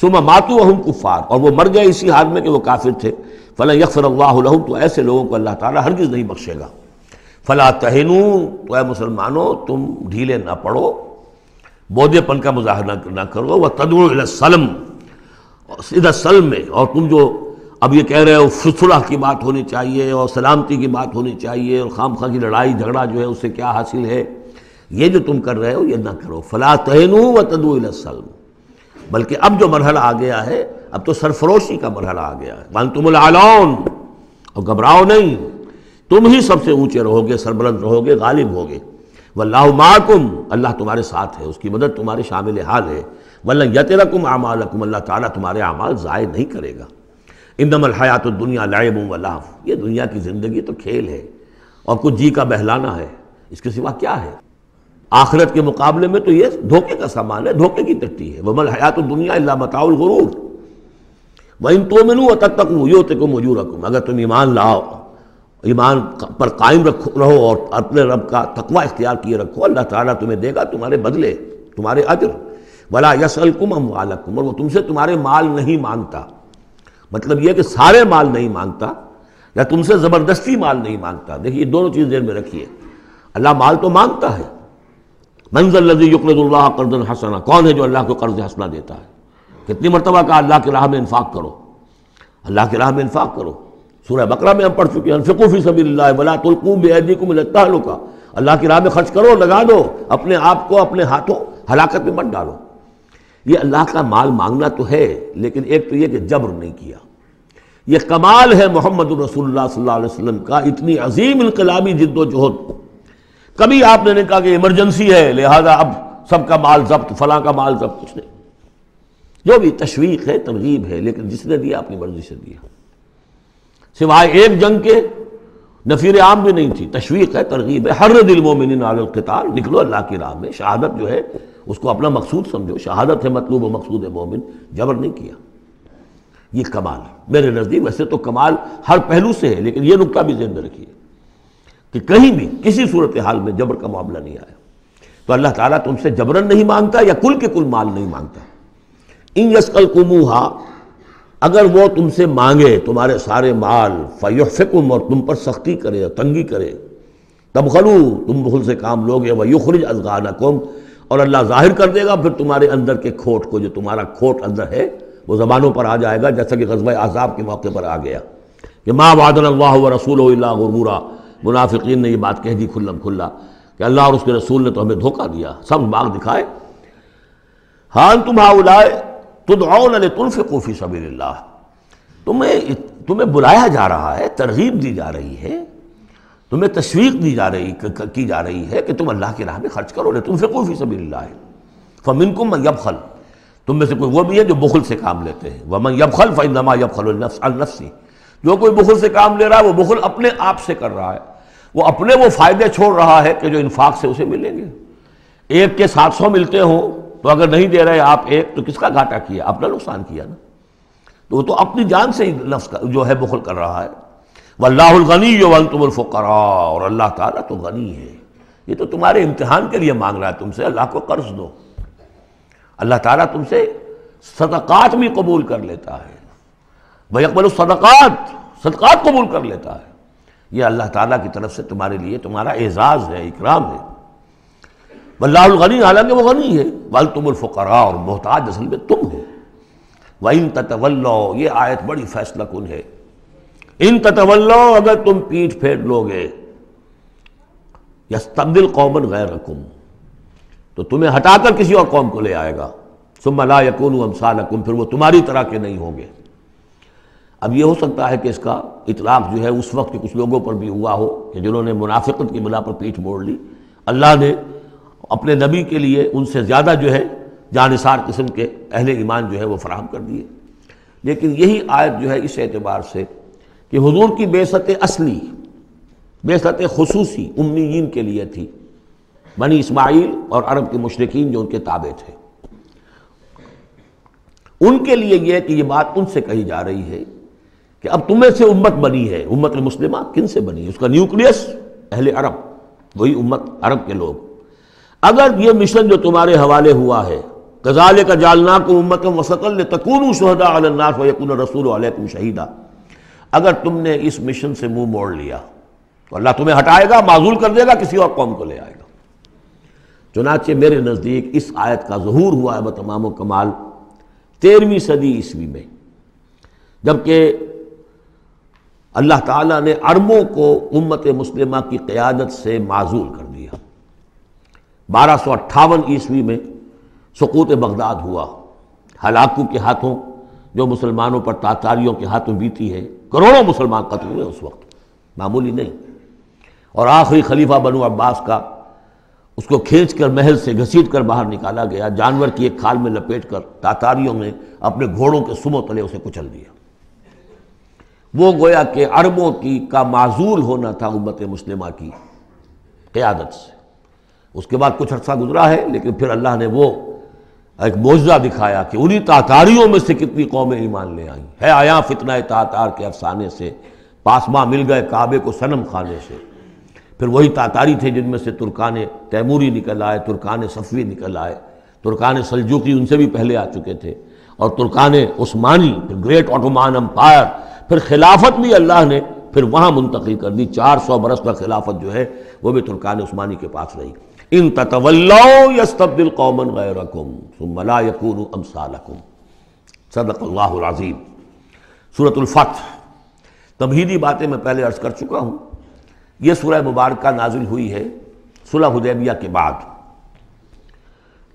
ثم ماتوا وهم کفار، اور وہ مر گئے اسی حال میں کہ وہ کافر تھے، فلن یغفر اللہ لهم، تو ایسے لوگوں کو اللہ تعالیٰ ہرگز نہیں بخشے گا۔ فلا تہنوا، تو اے مسلمانوں تم ڈھیلے نہ پڑو، بودے پن کا مظاہرہ نہ کرو، وتدعوا الی السلم، سیدھا سلم میں، اور تم جو اب یہ کہہ رہے ہو صلح کی بات ہونی چاہیے اور سلامتی کی بات ہونی چاہیے اور خام خواہ کی لڑائی جھگڑا جو ہے اس سے کیا حاصل ہے، یہ جو تم کر رہے ہو یہ نہ کرو۔ فلا تہنوا وتدعوا الی السلم، بلکہ اب جو مرحلہ آ گیا ہے اب تو سرفروشی کا مرحلہ آ گیا ہے، وانتم الاعلون، اور گھبراؤ نہیں، تم ہی سب سے اونچے رہو گے، سربلند رہو گے، غالب ہوگے۔ واللہ معکم، اللہ تمہارے ساتھ ہے، اس کی مدد تمہارے شامل حال ہے۔ ولن یترکم اعمالکم، اللہ تعالیٰ تمہارے اعمال ضائع نہیں کرے گا۔ انما الحیات الدنیا لعب و لہو، یہ دنیا کی زندگی تو کھیل ہے اور کچھ جی کا بہلانا ہے، اس کے سوا کیا ہے؟ آخرت کے مقابلے میں تو یہ دھوکے کا سامان ہے، دھوکے کی ٹٹی ہے۔ وما الحیات الدنیا الا متاع الغرور وان تؤمنوا وتتقوا یؤتکم اجورکم، اگر تم ایمان لاؤ، ایمان پر قائم رہو اور اپنے رب کا تقوی اختیار کیے رکھو، اللہ تعالیٰ تمہیں دے گا تمہارے بدلے، تمہارے اجر۔ ولا یسألکم اموالکم، اور وہ تم سے تمہارے مال نہیں مانگتا، مطلب یہ کہ سارے مال نہیں مانگتا یا تم سے زبردستی مال نہیں مانگتا۔ دیکھیے دونوں چیز ذہن میں رکھیے، اللہ مال تو مانگتا ہے، من ذا الذی یقرض اللہ قرضا حسنا، کون ہے جو اللہ کو قرض حسنا دیتا ہے؟ کتنی مرتبہ کہا اللہ کی راہ میں انفاق کرو، اللہ کی راہ میں انفاق کرو۔ سورہ بقرہ میں ہم پڑھ چکے ہیں، انفقوا فی سبیل اللہ ولا تلقوا بایدیکم الی التہلکہ، اللہ کی راہ میں خرچ کرو، لگا دو، اپنے آپ کو اپنے ہاتھوں ہلاکت میں مت ڈالو۔ یہ اللہ کا مال مانگنا تو ہے، لیکن ایک تو یہ کہ جبر نہیں کیا۔ یہ کمال ہے محمد رسول اللہ صلی اللہ علیہ وسلم کا، اتنی عظیم انقلابی جد و جہد۔ کبھی آپ نے نہیں کہا کہ ایمرجنسی ہے لہذا اب سب کا مال ضبط، فلاں کا مال ضبط، کچھ نہیں، جو بھی تشویق ہے ترغیب ہے، لیکن جس نے دیا اپنی مرضی سے دیا، سوائے ایک جنگ کے نفیر عام بھی نہیں تھی، تشویق ہے، ترغیب ہے، حرض المؤمنین علی القتال، نکلو اللہ کی راہ میں، شہادت جو ہے اس کو اپنا مقصود سمجھو، شہادت ہے مطلوب و مقصود مومن، جبر نہیں کیا۔ یہ کمال ہے میرے نزدیک، ویسے تو کمال ہر پہلو سے ہے، لیکن یہ نکتہ بھی ذہن میں رکھیے کہ کہیں بھی کسی صورتحال میں جبر کا معاملہ نہیں آیا۔ تو اللہ تعالیٰ تم سے جبرن نہیں مانگتا یا کل کے کل مال نہیں مانگتا۔ ان یسألکموہا، اگر وہ تم سے مانگے تمہارے سارے مال فیحفکم، اور تم پر سختی کرے اور تنگی کرے، تبخلوا، تم بخل سے کام لوگے، ویخرج اضغانکم، اور اللہ ظاہر کر دے گا پھر تمہارے اندر کے کھوٹ کو، جو تمہارا کھوٹ اندر ہے وہ زبانوں پر آ جائے گا، جیسا کہ غزوہ احزاب کے موقع پر آ گیا کہ ما وعدنا اللہ ورسولہ الا غرورا، منافقین نے یہ بات کہہ دی کھلم کھلا کہ اللہ اور اس کے رسول نے تو ہمیں دھوکہ دیا، سب باغ دکھائے۔ ہاں انتم ہؤلاء تدعون لتنفقوا فی سبیل اللہ، تمہیں بلایا جا رہا ہے، ترغیب دی جا رہی ہے، تمہیں تشویق دی جا رہی ہے کہ تم اللہ کی راہ میں خرچ کرو، لتنفقوا فی سبیل اللہ، فمنکم من یبخل، تم میں سے کوئی وہ بھی ہے جو بخل سے کام لیتے ہیں، ومن یبخل فانما یبخل عن نفسہ، جو کوئی بخل سے کام لے رہا ہے وہ بخل اپنے آپ سے کر رہا ہے، وہ اپنے وہ فائدے چھوڑ رہا ہے کہ جو انفاق سے اسے ملیں گے۔ ایک کے 700 ملتے ہوں تو اگر نہیں دے رہے آپ ایک تو کس کا گھاٹا کیا؟ اپنا نقصان کیا نا، تو وہ تو اپنی جان سے ہی نفس کا جو ہے بخل کر رہا ہے۔ واللہ الغنی وانتم الفقراء، اور اللہ تعالیٰ تو غنی ہے، یہ تو تمہارے امتحان کے لیے مانگ رہا ہے تم سے، اللہ کو قرض دو، اللہ تعالیٰ تم سے صدقات بھی قبول کر لیتا ہے، وَيَقْبَلُ الصَّدَقَاتِ، صدقات قبول کر لیتا ہے، یہ اللہ تعالیٰ کی طرف سے تمہارے لیے تمہارا اعزاز ہے، اکرام ہے۔ واللہ الغنی، حالانکہ وہ غنی ہے، وَأَنْتُمُ الْفُقَرَاءُ، اور محتاج اصل میں تم ہو۔ وَإِن تَتَوَلَّوْا، یہ آیت بڑی فیصلہ کن ہے، ان تتولوا، اگر تم پیٹھ پھیر لوگے، یستبدل قوما غیرکم، تو تمہیں ہٹا کر کسی اور قوم کو لے آئے گا، ثم لا یکونوا امثالکم، پھر وہ تمہاری طرح کے نہیں ہوں گے۔ اب یہ ہو سکتا ہے کہ اس کا اطلاق جو ہے اس وقت کے کچھ لوگوں پر بھی ہوا ہو کہ جنہوں نے منافقت کی بنا پر پیٹھ موڑ لی، اللہ نے اپنے نبی کے لیے ان سے زیادہ جو ہے جانثار قسم کے اہل ایمان جو ہے وہ فراہم کر دیے۔ لیکن یہی آیت جو ہے اس اعتبار سے کہ حضور کی بعثت اصلی، بعثت خصوصی امیین کے لیے تھی، بنی اسماعیل اور عرب کے مشرکین جو ان کے تابع تھے، ان کے لیے یہ کہ یہ بات ان سے کہی جا رہی ہے کہ اب تمہیں سے امت بنی ہے، امت المسلمہ کن سے بنی ہے؟ اس کا نیوکلیس اہل عرب، وہی امت عرب کے لوگ۔ اگر یہ مشن جو تمہارے حوالے ہوا ہے، کذالک جعلناکم امۃ وسطا لتکونوا شہداء علی الناس ویکون الرسول علیکم شہیدا، اگر تم نے اس مشن سے منہ موڑ لیا تو اللہ تمہیں ہٹائے گا، معزول کر دے گا، کسی اور قوم کو لے آئے گا۔ چنانچہ میرے نزدیک اس آیت کا ظہور ہوا ہے بتمام و کمال 13ویں صدی عیسوی میں، جبکہ اللہ تعالیٰ نے عربوں کو امت مسلمہ کی قیادت سے معزول کر دیا۔ 1258 عیسوی میں سقوط بغداد ہوا، ہلاکو کے ہاتھوں جو مسلمانوں پر تاتاریوں کے ہاتھوں بیتی ہے، کروڑوں مسلمان قتل ہوئے اس وقت، معمولی نہیں۔ اور آخری خلیفہ بنو عباس کا، اس کو کھینچ کر محل سے گھسیٹ کر باہر نکالا گیا، جانور کی ایک کھال میں لپیٹ کر تاتاریوں نے اپنے گھوڑوں کے سموں تلے اسے کچل دیا۔ وہ گویا کہ عربوں کی کا معزول ہونا تھا امت مسلمہ کی قیادت سے۔ اس کے بعد کچھ عرصہ گزرا ہے، لیکن پھر اللہ نے وہ ایک معجزہ دکھایا کہ انہی تاتاریوں میں سے کتنی قومیں ایمان لے آئیں۔ ہے آیا فتنہ تاتار کے افسانے سے، پاسماں مل گئے کعبے کو صنم خانے سے۔ پھر وہی تاتاری تھے جن میں سے ترکان تیموری نکل آئے، ترکان صفوی نکل آئے، ترکان سلجوقی ان سے بھی پہلے آ چکے تھے، اور ترکان عثمانی، پھر گریٹ آٹومان امپائر، پھر خلافت بھی اللہ نے پھر وہاں منتقل کر دی۔ 400 برس کا خلافت جو ہے وہ بھی ترکان عثمانی کے پاس رہی۔ ان تتولوا یستبدل قوما غیرکم ثم لا یکونوا امثالکم، صدق اللہ العظیم۔ سورۃ الفتح، تمہیدی باتیں میں پہلے عرض کر چکا ہوں۔ یہ سورہ مبارکہ نازل ہوئی ہے صلح حدیبیہ کے بعد۔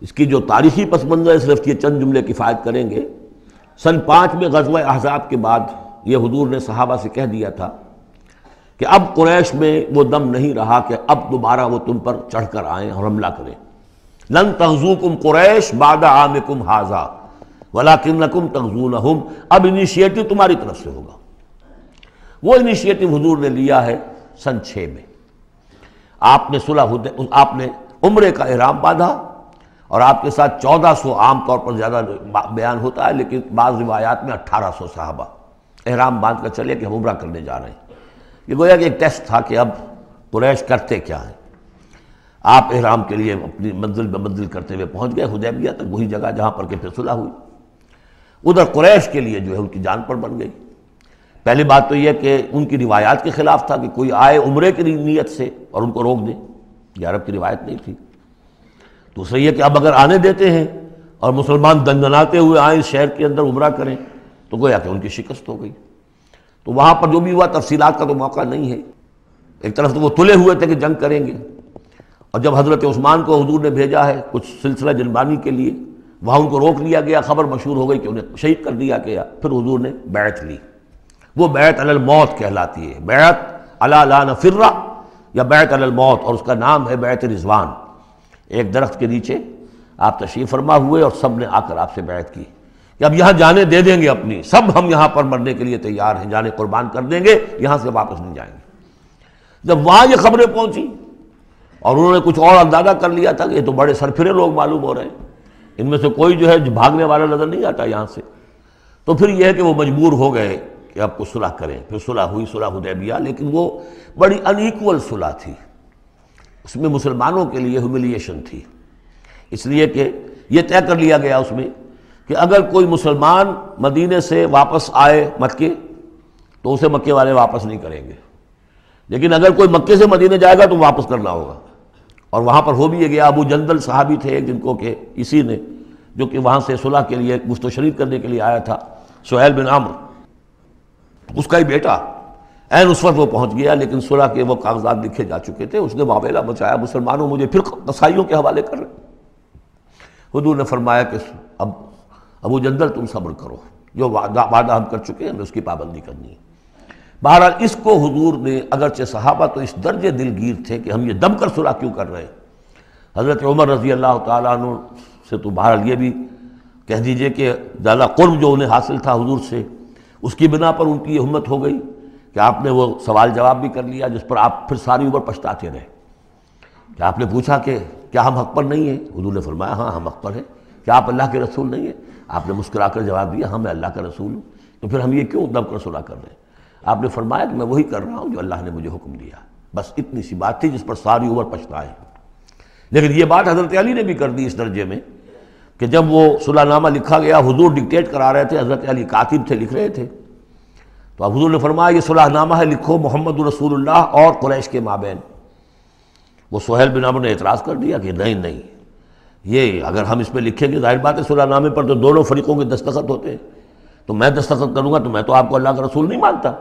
اس کی جو تاریخی پس منظر ہے صرف یہ چند جملے کفایت کریں گے۔ سن 5 میں غزوہ احزاب کے بعد یہ حضور نے صحابہ سے کہہ دیا تھا کہ اب قریش میں وہ دم نہیں رہا کہ اب دوبارہ وہ تم پر چڑھ کر آئیں اور حملہ کریں۔ لن تغزوکم قریش بعد عامکم ھذا ولکنکم تغزونہم، اب انیشیٹو تمہاری طرف سے ہوگا۔ وہ انیشیٹو حضور نے لیا ہے سن 6 میں۔ آپ نے عمرے کا احرام باندھا، اور آپ کے ساتھ 1400، عام طور پر زیادہ بیان ہوتا ہے لیکن بعض روایات میں 1800 صحابہ احرام باندھ کر چلے کہ ہم عمرہ کرنے جا رہے ہیں۔ یہ گویا کہ ایک ٹیسٹ تھا کہ اب قریش کرتے کیا ہیں۔ آپ احرام کے لیے اپنی منزل بہ منزل کرتے ہوئے پہنچ گئے حدیبیہ تک، وہی جگہ جہاں پر کہ پھر صلح ہوئی۔ ادھر قریش کے لیے جو ہے ان کی جان پر بن گئی۔ پہلی بات تو یہ کہ ان کی روایات کے خلاف تھا کہ کوئی آئے عمرے کی نیت سے اور ان کو روک دے، یہ عرب کی روایت نہیں تھی۔ دوسرا یہ کہ اب اگر آنے دیتے ہیں اور مسلمان دندناتے ہوئے آئیں اس شہر کے اندر عمرہ کریں تو گویا کہ ان کی شکست ہو گئی۔ تو وہاں پر جو بھی ہوا تفصیلات کا تو موقع نہیں ہے۔ ایک طرف تو وہ تلے ہوئے تھے کہ جنگ کریں گے، اور جب حضرت عثمان کو حضور نے بھیجا ہے کچھ سلسلہ جنبانی کے لیے، وہاں ان کو روک لیا گیا، خبر مشہور ہو گئی کہ انہیں شہید کر دیا گیا۔ پھر حضور نے بیعت لی، وہ بیعت علی الموت کہلاتی ہے، بیعت علی لا نفر یا بیعت علی الموت، اور اس کا نام ہے بیعت رضوان۔ ایک درخت کے نیچے آپ تشریف فرما ہوئے اور سب نے آ کر آپ سے بیعت کی کہ اب یہاں جانیں دے دیں گے اپنی، سب ہم یہاں پر مرنے کے لیے تیار ہیں، جانیں قربان کر دیں گے، یہاں سے واپس نہیں جائیں گے۔ جب وہاں یہ خبریں پہنچی اور انہوں نے کچھ اور اندازہ کر لیا تھا کہ یہ تو بڑے سرفرے لوگ معلوم ہو رہے ہیں، ان میں سے کوئی جو ہے بھاگنے والا نظر نہیں آتا یہاں سے، تو پھر یہ ہے کہ وہ مجبور ہو گئے کہ اب کچھ صلح کریں۔ پھر صلح ہوئی، صلح حدیبیہ، لیکن وہ بڑی ان ایکول صلح تھی، اس میں مسلمانوں کے لیے ہیوملیشن تھی، اس لیے کہ یہ طے کر لیا گیا اس میں کہ اگر کوئی مسلمان مدینے سے واپس آئے مکے تو اسے مکے والے واپس نہیں کریں گے، لیکن اگر کوئی مکے سے مدینے جائے گا تو واپس کرنا ہوگا۔ اور وہاں پر ہو بھی گیا، ابو جندل صحابی تھے جن کو کہ اسی نے جو کہ وہاں سے صلح کے لیے گفت و شنید کرنے کے لیے آیا تھا، سہیل بن عمرو، اس کا ہی بیٹا عین اس وقت وہ پہنچ گیا، لیکن صلح کے وہ کاغذات لکھے جا چکے تھے، اس نے معاملہ بچایا، مسلمانوں مجھے پھر قصائیوں کے حوالے کر رہے۔ حضور نے فرمایا کہ اب ابو جندل تم صبر کرو، جو وعدہ ہم کر چکے ہیں ہمیں اس کی پابندی کرنی ہے۔ بہرحال اس کو حضور نے، اگرچہ صحابہ تو اس درجے دلگیر تھے کہ ہم یہ دم کر صلح کیوں کر رہے ہیں، حضرت عمر رضی اللہ تعالیٰ عنہ سے تو بہرحال یہ بھی کہہ دیجئے کہ زیادہ قرب جو انہیں حاصل تھا حضور سے، اس کی بنا پر ان کی یہ ہمت ہو گئی کہ آپ نے وہ سوال جواب بھی کر لیا جس پر آپ پھر ساری عمر پچھتاتے رہے۔ کہ آپ نے پوچھا کہ کیا ہم حق پر نہیں ہیں؟ حضور نے فرمایا ہاں ہم حق پر ہیں۔ کیا آپ اللہ کے رسول نہیں ہیں؟ آپ نے مسکرا کر جواب دیا ہاں میں اللہ کا رسول ہوں۔ تو پھر ہم یہ کیوں دم کر صلح کر رہے ہیں؟ آپ نے فرمایا کہ میں وہی کر رہا ہوں جو اللہ نے مجھے حکم دیا۔ بس اتنی سی بات تھی جس پر ساری عمر پچھتائے۔ لیکن یہ بات حضرت علی نے بھی کر دی اس درجے میں کہ جب وہ صلح نامہ لکھا گیا، حضور ڈکٹیٹ کرا رہے تھے، حضرت علی کاتب تھے، لکھ رہے تھے، تو اب حضور نے فرمایا یہ صلح نامہ ہے، لکھو محمد رسول اللہ اور قریش کے مابین۔ وہ سہیل بن عمرو نے اعتراض کر دیا کہ نہیں، یہ اگر ہم اس میں لکھیں گے ظاہر بات ہے صلح نامے پر تو دونوں فریقوں کے دستخط ہوتے ہیں، تو میں دستخط کروں گا تو میں تو آپ کو اللہ کا رسول نہیں مانتا،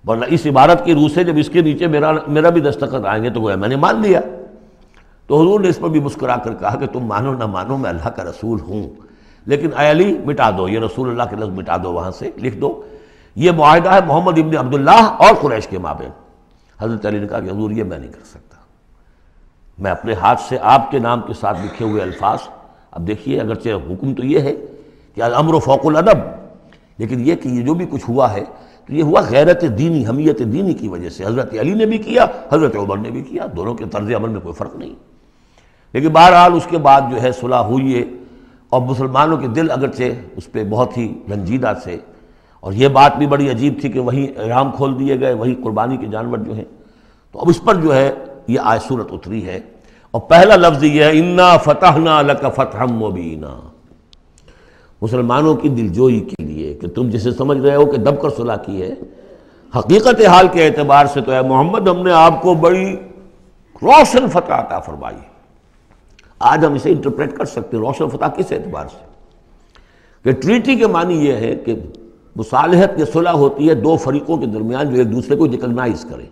ورنہ اس عبارت کی روح سے جب اس کے نیچے میرا بھی دستخط آئیں گے تو وہ میں نے مان لیا۔ تو حضور نے اس پر بھی مسکرا کر کہا کہ تم مانو نہ مانو میں اللہ کا رسول ہوں، لیکن اے علی مٹا دو یہ رسول اللہ کے لفظ، مٹا دو وہاں سے، لکھ دو یہ معاہدہ ہے محمد ابن عبداللہ اور قریش کے مابین۔ حضرت علی نے کہا کہ حضور یہ میں نہیں کر سکتا، میں اپنے ہاتھ سے آپ کے نام کے ساتھ لکھے ہوئے الفاظ، اب دیکھیے اگرچہ حکم تو یہ ہے کہ الامر فوق الادب، لیکن یہ کہ یہ جو بھی کچھ ہوا ہے تو یہ ہوا غیرت دینی، حمیت دینی کی وجہ سے۔ حضرت علی نے بھی کیا، حضرت عمر نے بھی کیا، دونوں کے طرز عمل میں کوئی فرق نہیں۔ لیکن بہرحال اس کے بعد جو ہے صلح ہوئی ہے، اور مسلمانوں کے دل اگرچہ اس پہ بہت ہی رنجیدہ تھے، اور یہ بات بھی بڑی عجیب تھی کہ وہیں احرام کھول دیے گئے، وہیں قربانی کے جانور جو ہیں، تو اب اس پر جو ہے یہ آیت سورت اتری ہے، اور پہلا لفظ یہ ہے انا فتحنا لک فتحا مبینا، مسلمانوں کی دلجوئی کے لیے کہ تم جسے سمجھ رہے ہو کہ دب کر صلح کی ہے، حقیقت حال کے اعتبار سے تو ہے محمد ہم نے آپ کو بڑی روشن فتح عطا فرمائی۔ آج ہم اسے انٹرپریٹ کر سکتے ہیں روشن فتح کس اعتبار سے کہ ٹریٹی کے معنی یہ ہے کہ مصالحت یا صلح ہوتی ہے دو فریقوں کے درمیان جو ایک دوسرے کو ریکگنائز کریں۔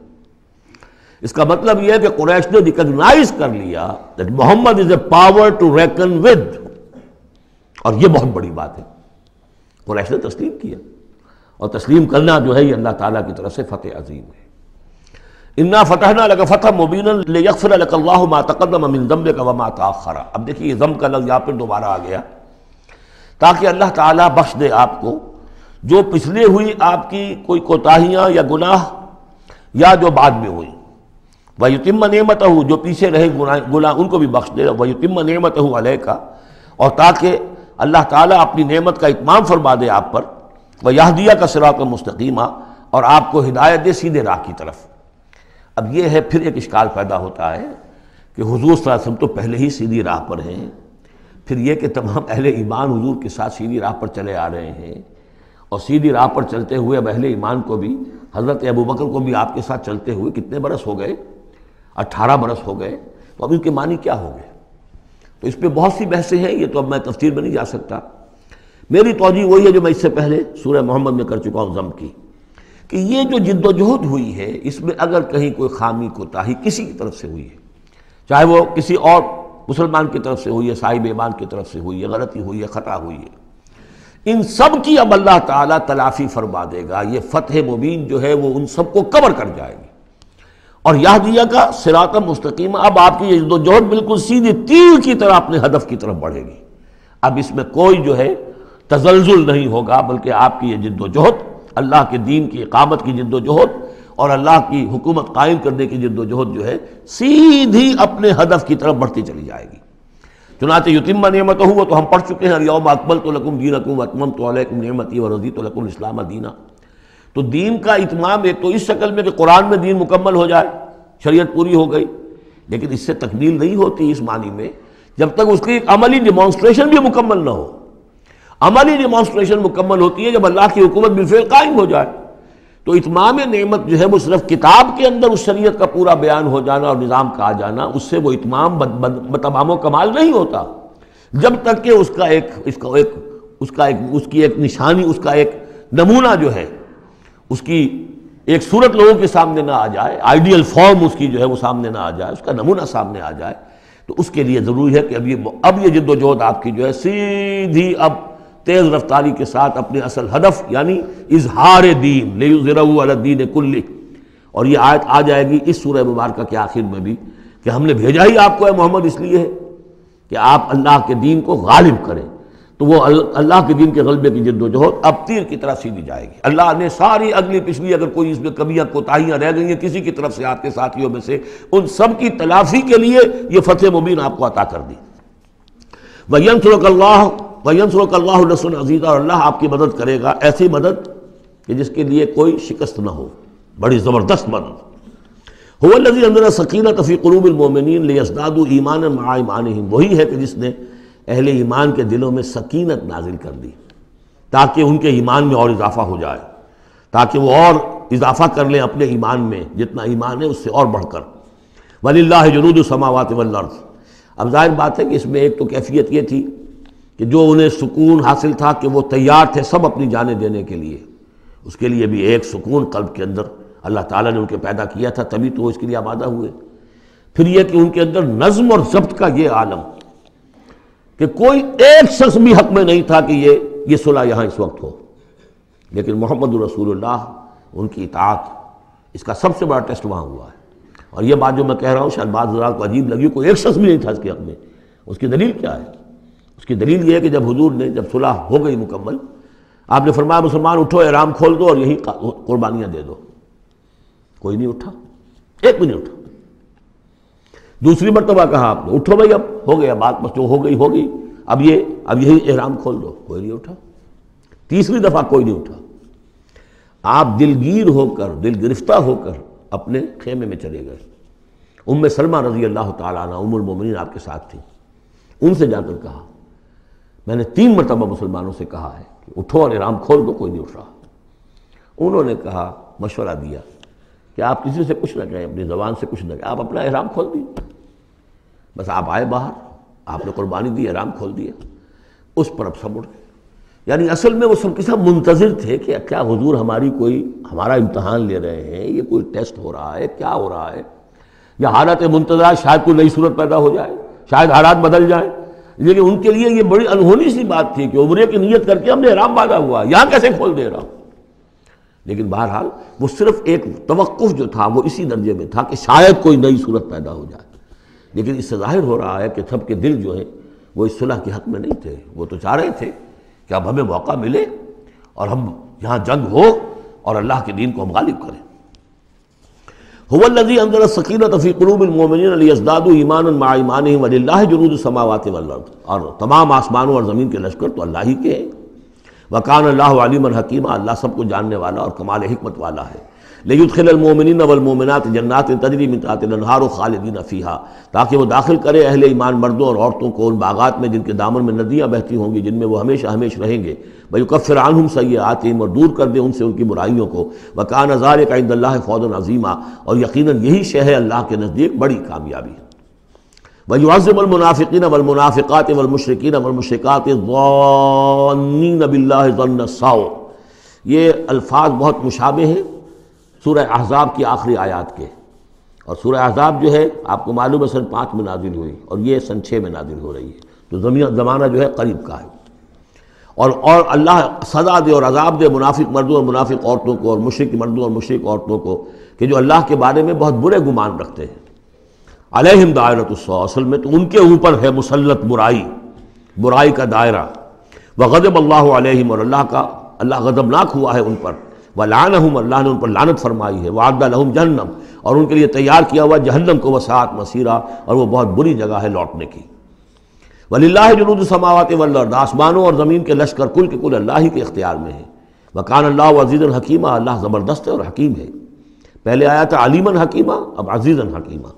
اس کا مطلب یہ ہے کہ قریش نے ریکگنائز کر لیا that Muhammad is a power to reckon with، اور یہ بہت بڑی بات ہے، قریش نے تسلیم کیا، اور تسلیم کرنا جو ہے یہ اللہ تعالیٰ کی طرف سے فتح عظیم ہے۔ انا فتحنا لک فتحا مبینا لیغفر لک اللہ ما تقدم من ذنبک وما تاخر۔ اب دیکھیے یہ ذنب کا لفظ یہاں پہ دوبارہ آ گیا، تاکہ اللہ تعالیٰ بخش دے آپ کو جو پچھلے ہوئی آپ کی کوئی کوتاہیاں یا گناہ یا جو بعد میں ہوئی، وَيُتِمَّ نِعْمَتَهُ جو پیچھے رہے گناہ ان کو بھی بخش دے، وَيُتِمَّ نِعْمَتَهُ عَلَيْكَ اور تاکہ اللہ تعالیٰ اپنی نعمت کا اتمام فرما دے آپ پر، وَيَهْدِيَكَ صِرَاطًا مُسْتَقِيمًا اور آپ کو ہدایت دے سیدھے راہ کی طرف۔ اب یہ ہے پھر ایک اشکال پیدا ہوتا ہے کہ حضور صلی اللہ علیہ وسلم تو پہلے ہی سیدھی راہ پر ہیں، پھر یہ کہ تمام اہل ایمان حضور کے ساتھ سیدھی راہ پر چلے آ رہے ہیں، اور سیدھی راہ پر چلتے ہوئے اب اہل ایمان کو بھی، حضرت ابوبکر کو بھی آپ کے ساتھ چلتے ہوئے کتنے برس ہو گئے؟ 18 برس ہو گئے، تو اب ان کے معنی کیا ہو گئے؟ تو اس پہ بہت سی بحثیں ہیں، یہ تو اب میں تفصیل میں نہیں جا سکتا۔ میری توجہ وہی ہے جو میں اس سے پہلے سورہ محمد میں کر چکا ہوں ضم کی، کہ یہ جو جد و جہد ہوئی ہے اس میں اگر کہیں کوئی خامی کوتاہی کسی کی طرف سے ہوئی ہے، چاہے وہ کسی اور مسلمان کی طرف سے ہوئی ہے، صاحب ایمان کی طرف سے ہوئی ہے، غلطی ہوئی ہے، خطا ہوئی ہے، ان سب کی اب اللہ تعالیٰ تلافی فرما دے گا۔ یہ فتح مبین جو ہے وہ ان سب کو کور کر جائے گی، اور یہدیہ کا صراط مستقیم، اب آپ کی یہ جد و جہد بالکل سیدھی تیر کی طرح اپنے ہدف کی طرف بڑھے گی۔ اب اس میں کوئی جو ہے تزلزل نہیں ہوگا، بلکہ آپ کی یہ جد و جہد، اللہ کے دین کی اقامت کی جد و جہد اور اللہ کی حکومت قائم کرنے کی جد و جہد جو ہے سیدھی اپنے ہدف کی طرف بڑھتی چلی جائے گی۔ چنانچہ یتم نعمتہ، وہ تو ہم پڑھ چکے ہیں، الیوم اکملت لکم دینکم واتممت علیکم نعمتی ورضیت لکم الاسلام دینا۔ تو دین کا اتمام ایک تو اس شکل میں کہ قرآن میں دین مکمل ہو جائے، شریعت پوری ہو گئی، لیکن اس سے تکمیل نہیں ہوتی اس معنی میں جب تک اس کی ایک عملی ڈیمانسٹریشن بھی مکمل نہ ہو۔ عملی ڈیمانسٹریشن مکمل ہوتی ہے جب اللہ کی حکومت بالفعل قائم ہو جائے۔ تو اتمام نعمت جو ہے وہ صرف کتاب کے اندر اس شریعت کا پورا بیان ہو جانا اور نظام کا آ جانا، اس سے وہ اتمام تمام و کمال نہیں ہوتا جب تک کہ اس کی ایک نشانی، اس کا ایک نمونہ جو ہے، اس کی ایک صورت لوگوں کے سامنے نہ آ جائے، آئیڈیل فارم اس کی جو ہے وہ سامنے نہ آ جائے، اس کا نمونہ سامنے آ جائے۔ تو اس کے لیے ضروری ہے کہ اب یہ جد و جہد آپ کی جو ہے سیدھی اب تیز رفتاری کے ساتھ اپنے اصل ہدف یعنی اظہار دین، لیظہرہ علی الدین کلہ، اور یہ آیت آ جائے گی اس سورہ مبارکہ کے آخر میں بھی کہ ہم نے بھیجا ہی آپ کو ہے محمد اس لیے ہے کہ آپ اللہ کے دین کو غالب کریں۔ تو وہ اللہ کے دین کے غلبے کی جد و جہد اب تیر کی طرح سیدھی جائے گی۔ اللہ نے ساری اگلی پچھلی اگر کوئی اس میں کمیاں کوتاہیاں رہ گئی ہیں کسی کی طرف سے آپ کے ساتھیوں میں سے، ان سب کی تلافی کے لیے یہ فتح مبین آپ کو عطا کر دی۔ وَيَنْصُرَكَ اللَّهُ نَصْرًا عَزِيزًا، اور اللہ آپ کی مدد کرے گا ایسی مدد کہ جس کے لیے کوئی شکست نہ ہو، بڑی زبردست مدد۔ هُوَ الَّذِي أَنزَلَ السَّكِينَةَ فِي قُلُوبِ الْمُؤْمِنِينَ لِيَزْدَادُوا إِيمَانًا مَعَ إِيمَانِهِمْ، وہی ہے کہ جس نے اہل ایمان کے دلوں میں سکینت نازل کر دی تاکہ ان کے ایمان میں اور اضافہ ہو جائے، تاکہ وہ اور اضافہ کر لیں اپنے ایمان میں، جتنا ایمان ہے اس سے اور بڑھ کر۔ وَلِلَّهِ جُنُودُ السَّمَاوَاتِ وَالْأَرْضِ، اب ظاہر بات ہے کہ اس میں ایک تو کیفیت یہ تھی کہ جو انہیں سکون حاصل تھا کہ وہ تیار تھے سب اپنی جانیں دینے کے لیے، اس کے لیے بھی ایک سکون قلب کے اندر اللہ تعالیٰ نے ان کے پیدا کیا تھا، تبھی تو وہ اس کے لیے آمادہ ہوئے۔ پھر یہ کہ ان کے اندر نظم اور ضبط کا یہ عالم کہ کوئی ایک شخص بھی حق میں نہیں تھا کہ یہ صلح یہاں اس وقت ہو، لیکن محمد رسول اللہ ان کی اطاعت، اس کا سب سے بڑا ٹیسٹ وہاں ہوا ہے۔ اور یہ بات جو میں کہہ رہا ہوں شاید بعض حضرات کو عجیب لگی، کوئی ایک شخص بھی نہیں تھا اس کے حق میں۔ اس کی دلیل کیا ہے؟ اس کی دلیل یہ ہے کہ جب حضور نے جب صلح ہو گئی مکمل، آپ نے فرمایا مسلمان اٹھو، احرام کھول دو اور یہی قربانیاں دے دو۔ کوئی نہیں اٹھا، ایک بھی نہیں اٹھا۔ دوسری مرتبہ کہا آپ نے اٹھو بھائی، اب ہو گیا بات، بس جو ہو گئی ہوگی، اب یہی احرام کھول دو، کوئی نہیں اٹھا۔ تیسری دفعہ کوئی نہیں اٹھا۔ آپ دلگیر ہو کر، دل گرفتہ ہو کر اپنے خیمے میں چلے گئے۔ ام سلمہ رضی اللہ تعالیٰ عنہ ام المومنین آپ کے ساتھ تھی، ان سے جا کر کہا میں نے 3 مرتبہ مسلمانوں سے کہا ہے کہ اٹھو اور احرام کھول دو، کوئی نہیں اٹھ رہا۔ انہوں نے کہا، مشورہ دیا کہ آپ کسی سے کچھ نہ کہیں، اپنی زبان سے کچھ نہ کہیں، آپ اپنا احرام کھول دیجیے۔ بس آپ آئے باہر، آپ نے قربانی دی، احرام کھول دیا، اس پر اب سب اٹھ گئے۔ یعنی اصل میں وہ سب کے سب منتظر تھے کہ کیا حضور ہمارا امتحان لے رہے ہیں، یہ کوئی ٹیسٹ ہو رہا ہے، کیا ہو رہا ہے، یا حالت منتظر شاید کوئی نئی صورت پیدا ہو جائے، شاید حالات بدل جائیں۔ لیکن ان کے لیے یہ بڑی انہونی سی بات تھی کہ عمرے کی نیت کر کے ہم نے احرام باندھا ہوا، یہاں کیسے کھول دے رہا ہوں۔ لیکن بہرحال وہ صرف ایک توقف جو تھا وہ اسی درجے میں تھا کہ شاید کوئی نئی صورت پیدا ہو جائے، لیکن اس سے ظاہر ہو رہا ہے کہ سب کے دل جو ہے وہ اس صلح کے حق میں نہیں تھے۔ وہ تو چاہ رہے تھے کہ اب ہمیں موقع ملے اور ہم یہاں جنگ ہو اور اللہ کے دین کو ہم غالب کریں۔ هو الذي انزل السکینۃ فی قلوب المؤمنین لیزدادوا ایمانا مع ایمانہم وللہ جنود السماوات والارض، اور تمام آسمانوں اور زمین کے لشکر تو اللہ ہی کے ہیں۔ وکان اللہ علیما حکیما، اللہ سب کو جاننے والا اور کمال حکمت والا ہے۔ لیدخل المؤمنین والمؤمنات جنات تجری من تحتها الانہار خالدین فیہا، تاکہ وہ داخل کرے اہل ایمان مردوں اور عورتوں کو ان باغات میں جن کے دامن میں ندیاں بہتی ہوں گی، جن میں وہ ہمیشہ ہمیش رہیں گے۔ ویکفر عنہم سیئاتہم، اور دور کر دے ان سے ان کی برائیوں کو۔ وکان ذلک عند اللہ فوزا عظیما، اور یقیناً یہی شے ہے اللہ کے نزدیک بڑی کامیابی۔ وَيُعَذِّبُ الْمُنَافِقِينَ وَالْمُنَافِقَاتِ وَالْمُشْرِكِينَ وَالْمُشْرِكَاتِ الظَّانِّينَ بِاللَّهِ ظَنَّ السَّوْءِ، یہ الفاظ بہت مشابہ ہیں سورہ احزاب کی آخری آیات کے، اور سورہ احزاب جو ہے آپ کو معلوم ہے سن 5 میں نازل ہوئی، اور یہ سن 6 میں نازل ہو رہی ہے، تو زمانہ جو ہے قریب کا ہے۔ اور اللہ سزا دے اور عذاب دے منافق مردوں اور منافق عورتوں کو، اور مشرک مردوں اور مشرک عورتوں کو، کہ جو اللہ کے بارے میں بہت برے گمان رکھتے ہیں۔ علیہم دائرۃ السوء، اصل میں تو ان کے اوپر ہے مسلط برائی کا دائرہ۔ وغضب اللہ علیہم، اور اللہ غضبناک ہوا ہے ان پر۔ ولعنہم، اللہ نے ان پر لعنت فرمائی ہے۔ وعد لہم جہنم، اور ان کے لیے تیار کیا ہوا جہنم کو، وساعت مصیرا، اور وہ بہت بری جگہ ہے لوٹنے کی۔ وللہ جنود السماوات والارض، آسمانوں اور زمین کے لشکر کل کے کل اللہ ہی کے اختیار میں ہیں۔ وکان اللہ عزیزا حکیما، اللہ زبردست ہے اور حکیم ہے۔ پہلے آیا تھا علیما حکیما، اب عزیزا حکیما۔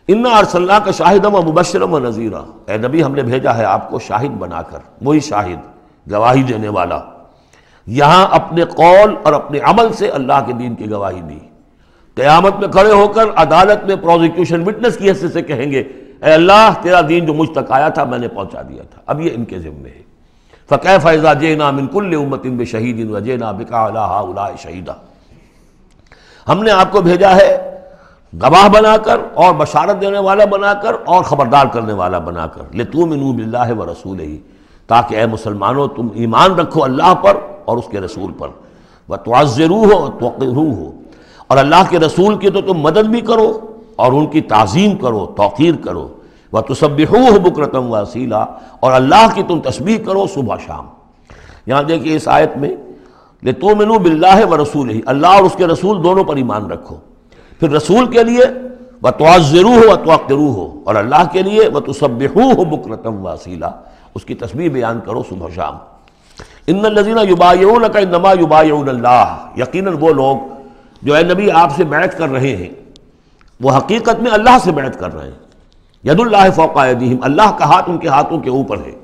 انا ارسلناک شاہدا ومبشرا ونذیرا، اے نبی ہم نے بھیجا ہے آپ کو شاہد بنا کر، وہی شاہد گواہی دینے والا۔ یہاں اپنے قول اور اپنے عمل سے اللہ کے دین کی گواہی دی۔ قیامت میں کھڑے ہو کر عدالت میں پروزیکیوشن وٹنس کی حیثیت سے کہیں گے اے اللہ تیرا دین جو مجھ تک آیا تھا میں نے پہنچا دیا تھا، اب یہ ان کے ذمے ہے۔ فکیف اذا جئنا من کل امۃ بشہید وجئنا بک علی ہؤلاء شہیدا، ہم نے آپ کو بھیجا ہے گواہ بنا کر اور بشارت دینے والا بنا کر اور خبردار کرنے والا بنا کر، لتؤمنوا باللہ ورسولہ، تاکہ اے مسلمانوں تم ایمان رکھو اللہ پر اور اس کے رسول پر، وتعزروہ وتوقروہ، اور اللہ کے رسول کی تو تم مدد بھی کرو اور ان کی تعظیم کرو، توقیر کرو، وتسبحوہ بکرۃ واصیلا، اور اللہ کی تم تسبیح کرو صبح شام۔ یہاں دیکھیے اس آیت میں لتؤمنوا باللہ ورسولہ، اللہ اور اس کے رسول دونوں پر ایمان رکھو، پھر رسول کے لیے وتعزروہ وتوقروہ، اور اللہ کے لیے وتسبحوہ بکرۃ واصیلا، اس کی تسبیح بیان کرو صبح شام۔ ان الذین یبایعونک انما یبایعون اللہ، یقیناً وہ لوگ جو اے نبی آپ سے بیعت کر رہے ہیں وہ حقیقت میں اللہ سے بیعت کر رہے ہیں۔ ید اللہ فوق ایدیہم، اللہ کا ہاتھ ان کے ہاتھوں کے اوپر ہے۔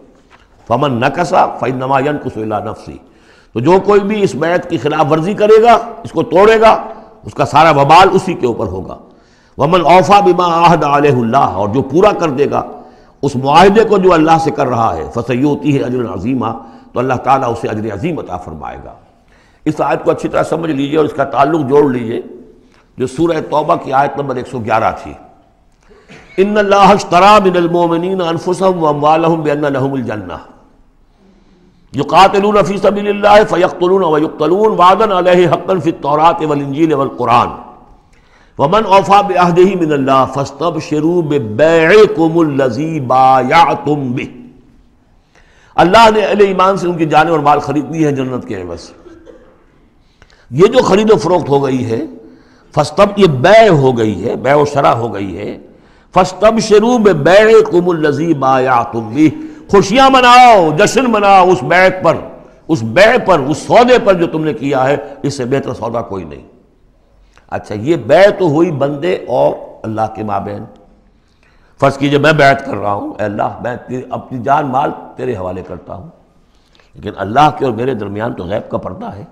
فمن نکث فانما ینکث الی نفسہ، تو جو کوئی بھی اس بیعت کی خلاف ورزی کرے گا، اس کو توڑے گا، اس کا سارا وبال اسی کے اوپر ہوگا۔ ومن اوفی بما عاہد علیہ اللہ، اور جو پورا کر دے گا اس معاہدے کو جو اللہ سے کر رہا ہے، فسیؤتیہ اجرا عظیما، تو اللہ تعالیٰ اسے اجر عظیم عطا فرمائے گا۔ اس آیت کو اچھی طرح سمجھ لیجئے اور اس کا تعلق جوڑ لیجئے جو سورہ توبہ کی آیت نمبر 111 تھی۔ ان اللہ اشتری من المؤمنین انفسهم واموالهم بان لهم الجنہ یقاتلون فی سبیل اللہ فیقتلون ویقتلون وعدا علیہ حقا فی التوراۃ والانجیل والقرآن ومن اوفی بعہدہ من اللہ فاستبشروا ببیعکم الذی بایعتم بہ، اللہ نے اہل ایمان سے ان کی جانیں اور مال خرید لی ہے جنت کے عوض۔ یہ جو خرید و فروخت ہو گئی ہے یہ بیع ہو گئی ہے، بیع و شرع ہو گئی ہے۔ فاستبشروا ببیعکم الذی بایعتم بہ، خوشیاں مناؤ، جشن مناؤ اس بیعت پر، اس بیع پر، اس سودے پر جو تم نے کیا ہے، اس سے بہتر سودا کوئی نہیں۔ اچھا یہ بیع تو ہوئی بندے اور اللہ کے مابین۔ فرض کیجئے میں بیعت کر رہا ہوں، اے اللہ میں اپنی جان مال تیرے حوالے کرتا ہوں، لیکن اللہ کے اور میرے درمیان تو غیب کا پردہ ہے۔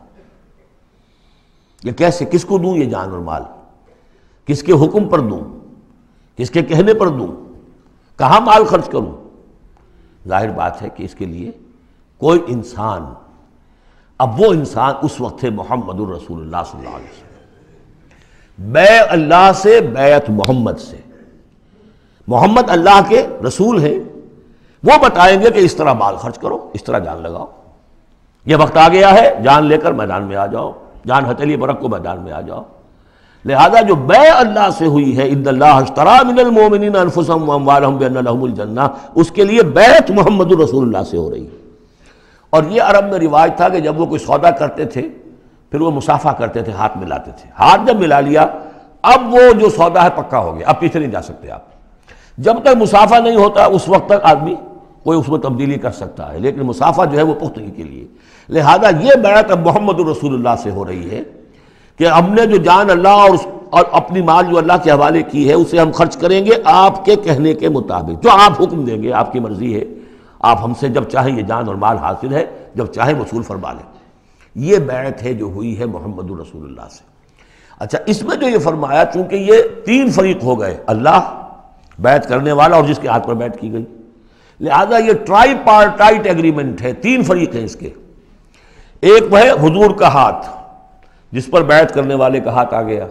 یہ کیسے، کس کو دوں یہ جان اور مال؟ کس کے حکم پر دوں؟ کس کے کہنے پر دوں؟ کہاں مال خرچ کروں؟ ظاہر بات ہے کہ اس کے لیے کوئی انسان، اب وہ انسان اس وقت ہے محمد الرسول اللہ صلی اللہ علیہ وسلم، بیع اللہ سے، بیعت محمد سے۔ محمد اللہ کے رسول ہیں، وہ بتائیں گے کہ اس طرح مال خرچ کرو، اس طرح جان لگاؤ، یہ وقت آ گیا ہے جان لے کر میدان میں آ جاؤ، جان ہتھیلی پر رکھو میدان میں آ جاؤ۔ لہذا جو بیع اللہ سے ہوئی ہے، ان اللہ اشتری من المؤمنین انفسهم واموالهم بان لهم الجنہ، اس کے لیے بیعت محمد الرسول اللہ سے ہو رہی ہے۔ اور یہ عرب میں رواج تھا کہ جب وہ کوئی سودا کرتے تھے پھر وہ مصافحہ کرتے تھے، ہاتھ ملاتے تھے۔ ہاتھ جب ملا لیا اب وہ جو سودا ہے پکا ہو گیا، اب پیچھے نہیں جا سکتے آپ۔ جب تک مصافحہ نہیں ہوتا اس وقت تک آدمی کوئی اس میں تبدیلی کر سکتا ہے، لیکن مصافحہ جو ہے وہ پختگی کے لیے۔ لہذا یہ بیعت اب محمد رسول اللہ سے ہو رہی ہے کہ ہم نے جو جان اللہ اور اپنی مال جو اللہ کے حوالے کی ہے اسے ہم خرچ کریں گے آپ کے کہنے کے مطابق، جو آپ حکم دیں گے، آپ کی مرضی ہے، آپ ہم سے جب چاہیں یہ جان اور مال حاصل ہے، جب چاہیں وصول فرما لیں۔ یہ بیعت ہے جو ہوئی ہے محمد رسول اللہ سے۔ اچھا، اس میں جو یہ فرمایا، چونکہ یہ تین فریق ہو گئے، اللہ، بیعت کرنے والا اور جس کے ہاتھ پر بیعت کی گئی، لہذا یہ ٹرائی پارٹائٹ ایگریمنٹ ہے، تین فریق ہیں اس کے۔ ایک وہ ہے حضور کا ہاتھ، جس پر بیعت کرنے والے کا ہاتھ آ گیا۔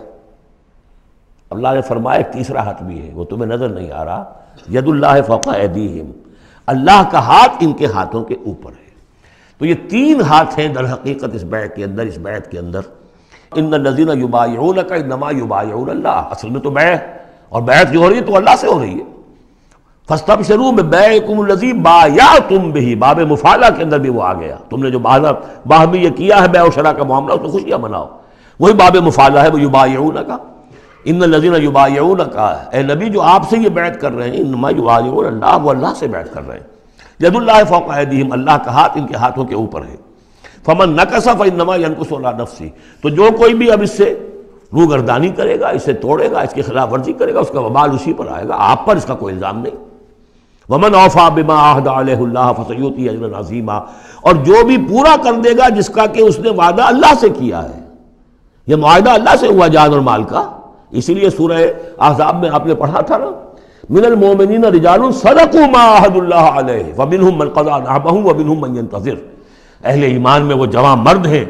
اللہ نے فرمایا ایک تیسرا ہاتھ بھی ہے، وہ تمہیں نظر نہیں آ رہا، ید اللہ فوق ایدیہم، اللہ کا ہاتھ ان کے ہاتھوں کے اوپر ہے۔ تو یہ تین ہاتھ ہیں در حقیقت اس بیعت کے اندر، اس بیعت کے اندر۔ ان الذین یبایعونک انما یبایعون اللہ، اصل میں تو بیعت، اور بیعت جو ہو رہی ہے تو اللہ سے ہو رہی ہے۔ فاستبشروا ببیعکم الذی بایعتم بہ، باب مفاعلہ کے اندر بھی وہ آ گیا، تم نے جو باہمی یہ کیا ہے بیع و شراء کا معاملہ، اس میں خوشیاں مناؤ، وہی باب مفاعلہ ہے، وہ یبایعونک۔ ان الذین یبایعونک، اے نبی جو آپ سے یہ بیعت کر رہے ہیں، انما یبایعون اللہ، وہ اللہ سے بیعت کر رہے ہیں۔ ید اللہ فوق ایدیہم، اللہ کا ہاتھ ان کے ہاتھوں کے اوپر ہے۔ فمن نکث فانما ینکث علی نفسہ، تو جو کوئی بھی اب اس سے روگردانی کرے گا، اسے توڑے گا، اس کی خلاف ورزی کرے گا، اس کا وبال اسی پر آئے گا، آپ پر اس کا کوئی الزام نہیں۔ ومن اوفی بما عہد علیہ اللہ فسیؤتی اجرا عظیما، اور جو بھی پورا کر دے گا جس کا کہ اس نے وعدہ اللہ سے کیا ہے، یہ معاہدہ اللہ سے ہوا جان اور مال کا۔ اسی لیے سورہ احزاب میں آپ نے پڑھا تھا نا، من المؤمنین رجال صدقوا ما عہد اللہ علیہ فمنہم من قضی نحبہ ومنہم من ینتظر۔ اہل ایمان میں وہ جوان مرد ہیں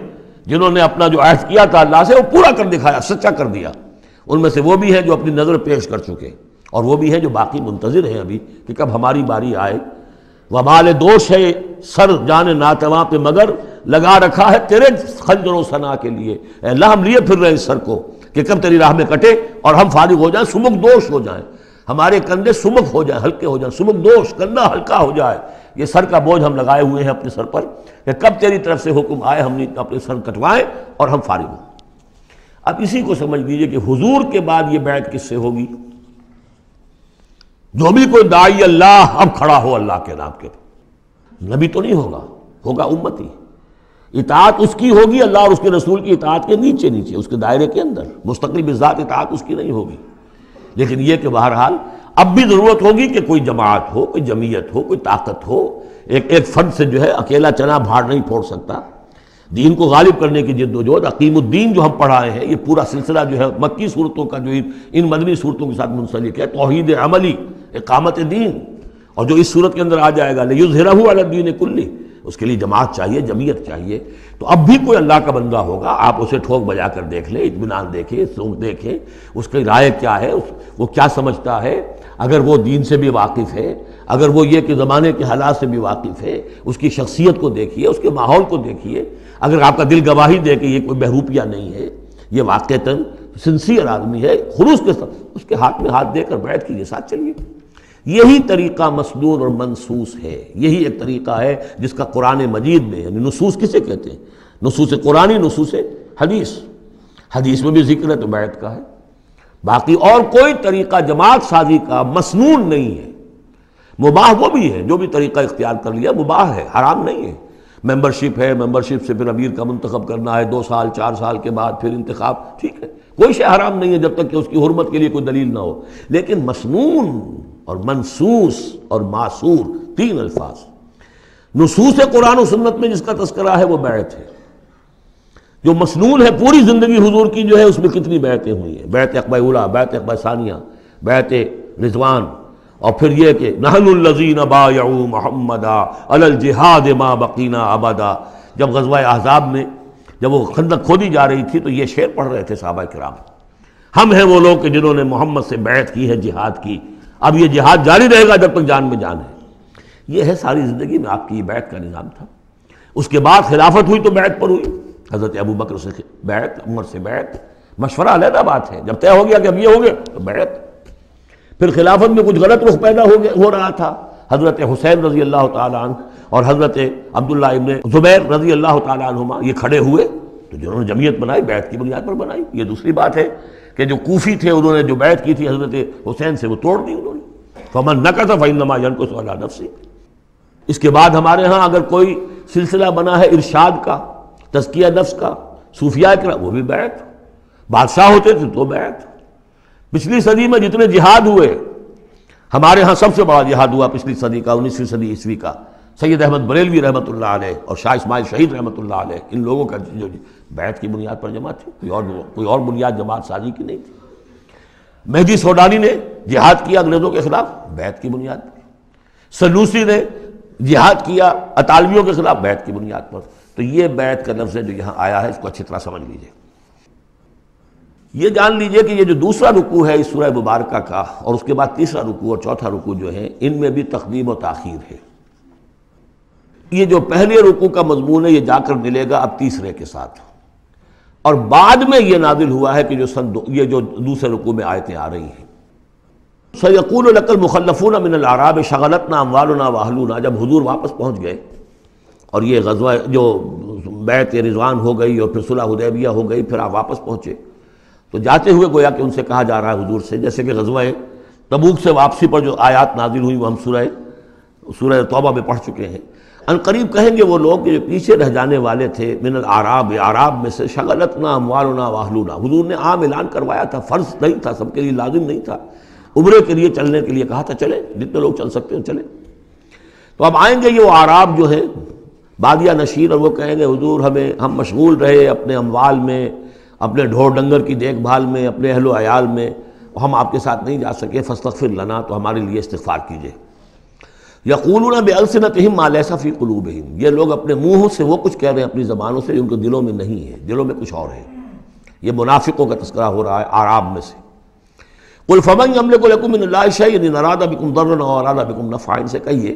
جنہوں نے اپنا جو عہد کیا تھا اللہ سے وہ پورا کر دکھایا، سچا کر دیا۔ ان میں سے وہ بھی ہیں جو اپنی نظر پیش کر چکے، اور وہ بھی ہیں جو باقی منتظر ہیں ابھی کہ کب ہماری باری آئے۔ وبال دوش ہے سر جان ناتواں پہ، مگر لگا رکھا ہے تیرے خنجر و ثنا کے لیے، اے اللہ ہم لیے پھر رہے ہیں اس سر کو کہ کب تیری راہ میں کٹے اور ہم فارغ ہو جائیں، سمک دوش ہو جائیں، ہمارے کندھے سمک ہو جائیں، ہلکے ہو جائیں، سمک دوش، کندھا ہلکا ہو جائے۔ یہ سر کا بوجھ ہم لگائے ہوئے ہیں اپنے سر پر کہ کب تیری طرف سے حکم آئے ہم نے اپنے سر کٹوائیں اور ہم فارغ ہوں۔ اب اسی کو سمجھ لیجئے کہ حضور کے بعد یہ بیعت کس سے ہوگی؟ جو بھی کوئی داعی اللہ اب کھڑا ہو اللہ کے نام کے، نبی تو نہیں ہوگا، ہوگا امتی۔ اطاعت اس کی ہوگی اللہ اور اس کے رسول کی اطاعت کے نیچے نیچے، اس کے دائرے کے اندر، مستقل بذات اطاعت اس کی نہیں ہوگی۔ لیکن یہ کہ بہرحال اب بھی ضرورت ہوگی کہ کوئی جماعت ہو، کوئی جمعیت ہو، کوئی طاقت ہو، ایک فرد سے جو ہے اکیلا چنا بھاڑ نہیں پھوڑ سکتا۔ دین کو غالب کرنے کی جد و جہد، عقیم الدین جو ہم پڑھائے ہیں، یہ پورا سلسلہ جو ہے مکی صورتوں کا جو ان مدنی صورتوں کے ساتھ منسلک ہے، توحید عملی، اقامت دین، اور جو اس صورت کے اندر آ جائے گا لیظہرہ علی الدین کلہ، اس کے لیے جماعت چاہیے، جمعیت چاہیے۔ تو اب بھی کوئی اللہ کا بندہ ہوگا، آپ اسے ٹھوک بجا کر دیکھ لیں، اطمینان دیکھیں، سوچ دیکھیں اس کی رائے کیا ہے، وہ کیا سمجھتا ہے، اگر وہ دین سے بھی واقف ہے، اگر وہ یہ کہ زمانے کے حالات سے بھی واقف ہے، اس کی شخصیت کو دیکھیے، اس کے ماحول کو دیکھیے، اگر آپ کا دل گواہی دے کہ یہ کوئی بہروپیہ نہیں ہے، یہ واقعتاً سنسیئر آدمی ہے، خلوص کے ساتھ اس کے ہاتھ میں ہاتھ دے کر بیعت کیجیے، ساتھ چلیے۔ یہی طریقہ مسنون اور منصوص ہے، یہی ایک طریقہ ہے جس کا قرآن مجید میں، یعنی نصوص کسے کہتے ہیں؟ نصوص قرآنی، نصوص حدیث، حدیث میں بھی ذکر ہے تو بیعت کا ہے۔ باقی اور کوئی طریقہ جماعت سازی کا مسنون نہیں ہے، مباح وہ بھی ہے، جو بھی طریقہ اختیار کر لیا مباح ہے، حرام نہیں ہے۔ ممبرشپ ہے، ممبرشپ سے پھر امیر کا منتخب کرنا ہے، 2 سال 4 سال کے بعد پھر انتخاب، ٹھیک ہے، کوئی شے حرام نہیں ہے جب تک کہ اس کی حرمت کے لیے کوئی دلیل نہ ہو۔ لیکن مسنون اور منصوص اور معصور، تین الفاظ۔ نصوص قرآن و سنت میں جس کا تذکرہ ہے وہ بیعت ہے۔ جو مسنون ہے پوری زندگی حضور کی جو ہے، اس میں کتنی بیعتیں ہوئی ہیں، بیعت عقبہ اولیٰ، بیعت عقبہ ثانیہ، بیعت رضوان، اور پھر یہ کہ نحن الذین بایعوا محمدا علی الجہاد ما بقینا ابدا۔ جب غزوہ احزاب میں جب وہ خندق کھودی جا رہی تھی تو یہ شعر پڑھ رہے تھے صحابہ کرام، ہم ہیں وہ لوگ کہ جنہوں نے محمد سے بیعت کی ہے، جہاد کی، اب یہ جہاد جاری رہے گا جب تک جان میں جان ہے۔ یہ ہے ساری زندگی میں آپ کی یہ بیعت کا نظام تھا۔ اس کے بعد خلافت ہوئی تو بیعت پر ہوئی، حضرت ابو بکر سے بیعت، عمر سے بیعت، مشورہ علیحدہ بات ہے، جب طے ہو گیا کہ اب یہ ہو گیا تو بیعت۔ پھر خلافت میں کچھ غلط رخ پیدا ہو رہا تھا، حضرت حسین رضی اللہ تعالیٰ عنہ اور حضرت عبداللہ ابن زبیر رضی اللہ تعالیٰ عنہما یہ کھڑے ہوئے تو جنہوں نے جمعیت بنائی بیعت کی بنیاد پر بنائی۔ یہ دوسری بات ہے کہ جو کوفی تھے انہوں نے جو بیعت کی تھی حضرت حسین سے وہ توڑ دی انہوں نے۔ فمن نکث فانما ینکث علی نفسہ۔ اس کے بعد ہمارے ہاں اگر کوئی سلسلہ بنا ہے ارشاد کا، تزکیہ نفس کا، صوفیاء کا، وہ بھی بیعت، بادشاہ ہوتے تھے تو بیعت۔ پچھلی صدی میں جتنے جہاد ہوئے، ہمارے ہاں سب سے بڑا جہاد ہوا پچھلی صدی کا، 19ویں صدی عیسوی کا، سید احمد بریلوی رحمۃ اللہ علیہ اور شاہ اسماعیل شہید رحمۃ اللہ علیہ، ان لوگوں کا جو بیعت کی بنیاد پر جماعت تھی، کوئی اور بنیاد جماعت سازی کی نہیں تھی۔ مہدی سوڈانی نے جہاد کیا انگریزوں کے خلاف بیعت کی بنیاد پر، سنوسی نے جہاد کیا اطالویوں کے خلاف بیعت کی بنیاد پر۔ تو یہ بیعت کا لفظ ہے جو یہاں آیا ہے، اس کو اچھی طرح سمجھ لیجئے۔ یہ جان لیجئے کہ یہ جو دوسرا رکوع ہے اس سورہ مبارکہ کا، اور اس کے بعد تیسرا رکوع اور چوتھا رکوع جو ہے، ان میں بھی تقدیم و تاخیر ہے۔ یہ جو پہلے رکوع کا مضمون ہے یہ جا کر ملے گا اب تیسرے کے ساتھ، اور بعد میں یہ نازل ہوا ہے کہ یہ جو دوسرے رکوع میں آیتیں آ رہی ہیں۔ سَيَقُولُ لَكَ الْمُخَلَّفُونَ مِنَ الْأَعْرَابِ شَغَلَتْنَا أَمْوَالُنَا وَأَهْلُونَا، جب حضور واپس پہنچ گئے اور یہ غزوہ جو بیعت رضوان ہو گئی اور پھر صلح حدیبیہ ہو گئی، پھر آپ واپس پہنچے تو جاتے ہوئے گویا کہ ان سے کہا جا رہا ہے حضور سے، جیسے کہ غزوہ تبوک سے واپسی پر جو آیات نازل ہوئی وہ ہم سورہ توبہ میں پڑھ چکے ہیں۔ ان قریب کہیں گے وہ لوگ جو پیچھے رہ جانے والے تھے، من الاعراب، اعراب میں سے، شغلتنا اموالنا واہلونا، حضور نے عام اعلان کروایا تھا، فرض نہیں تھا، سب کے لیے لازم نہیں تھا، عمرے کے لیے چلنے کے لیے کہا تھا چلے، جتنے لوگ چل سکتے ہیں چلے۔ تو اب آئیں گے یہ وہ اعراب جو ہیں بادیہ نشین، اور وہ کہیں گے حضور ہم مشغول رہے اپنے اموال میں، اپنے ڈھور ڈنگر کی دیکھ بھال میں، اپنے اہل و عیال میں، ہم آپ کے ساتھ نہیں جا سکے، فاستغفر لنا، تو ہمارے لیے استغفار کیجئے۔ یقولون بألسنتہم ما لیس فی قلوبہم، یہ لوگ اپنے منہوں سے وہ کچھ کہہ رہے ہیں اپنی زبانوں سے جو ان کے دلوں میں نہیں ہے، دلوں میں کچھ اور ہے۔ یہ منافقوں کا تذکرہ ہو رہا ہے اعراب میں سے۔ قل فمن یملک لکم من اللہ شیئا ان اراد بکم ضرا او اراد بکم نفعا، ان سے کہیے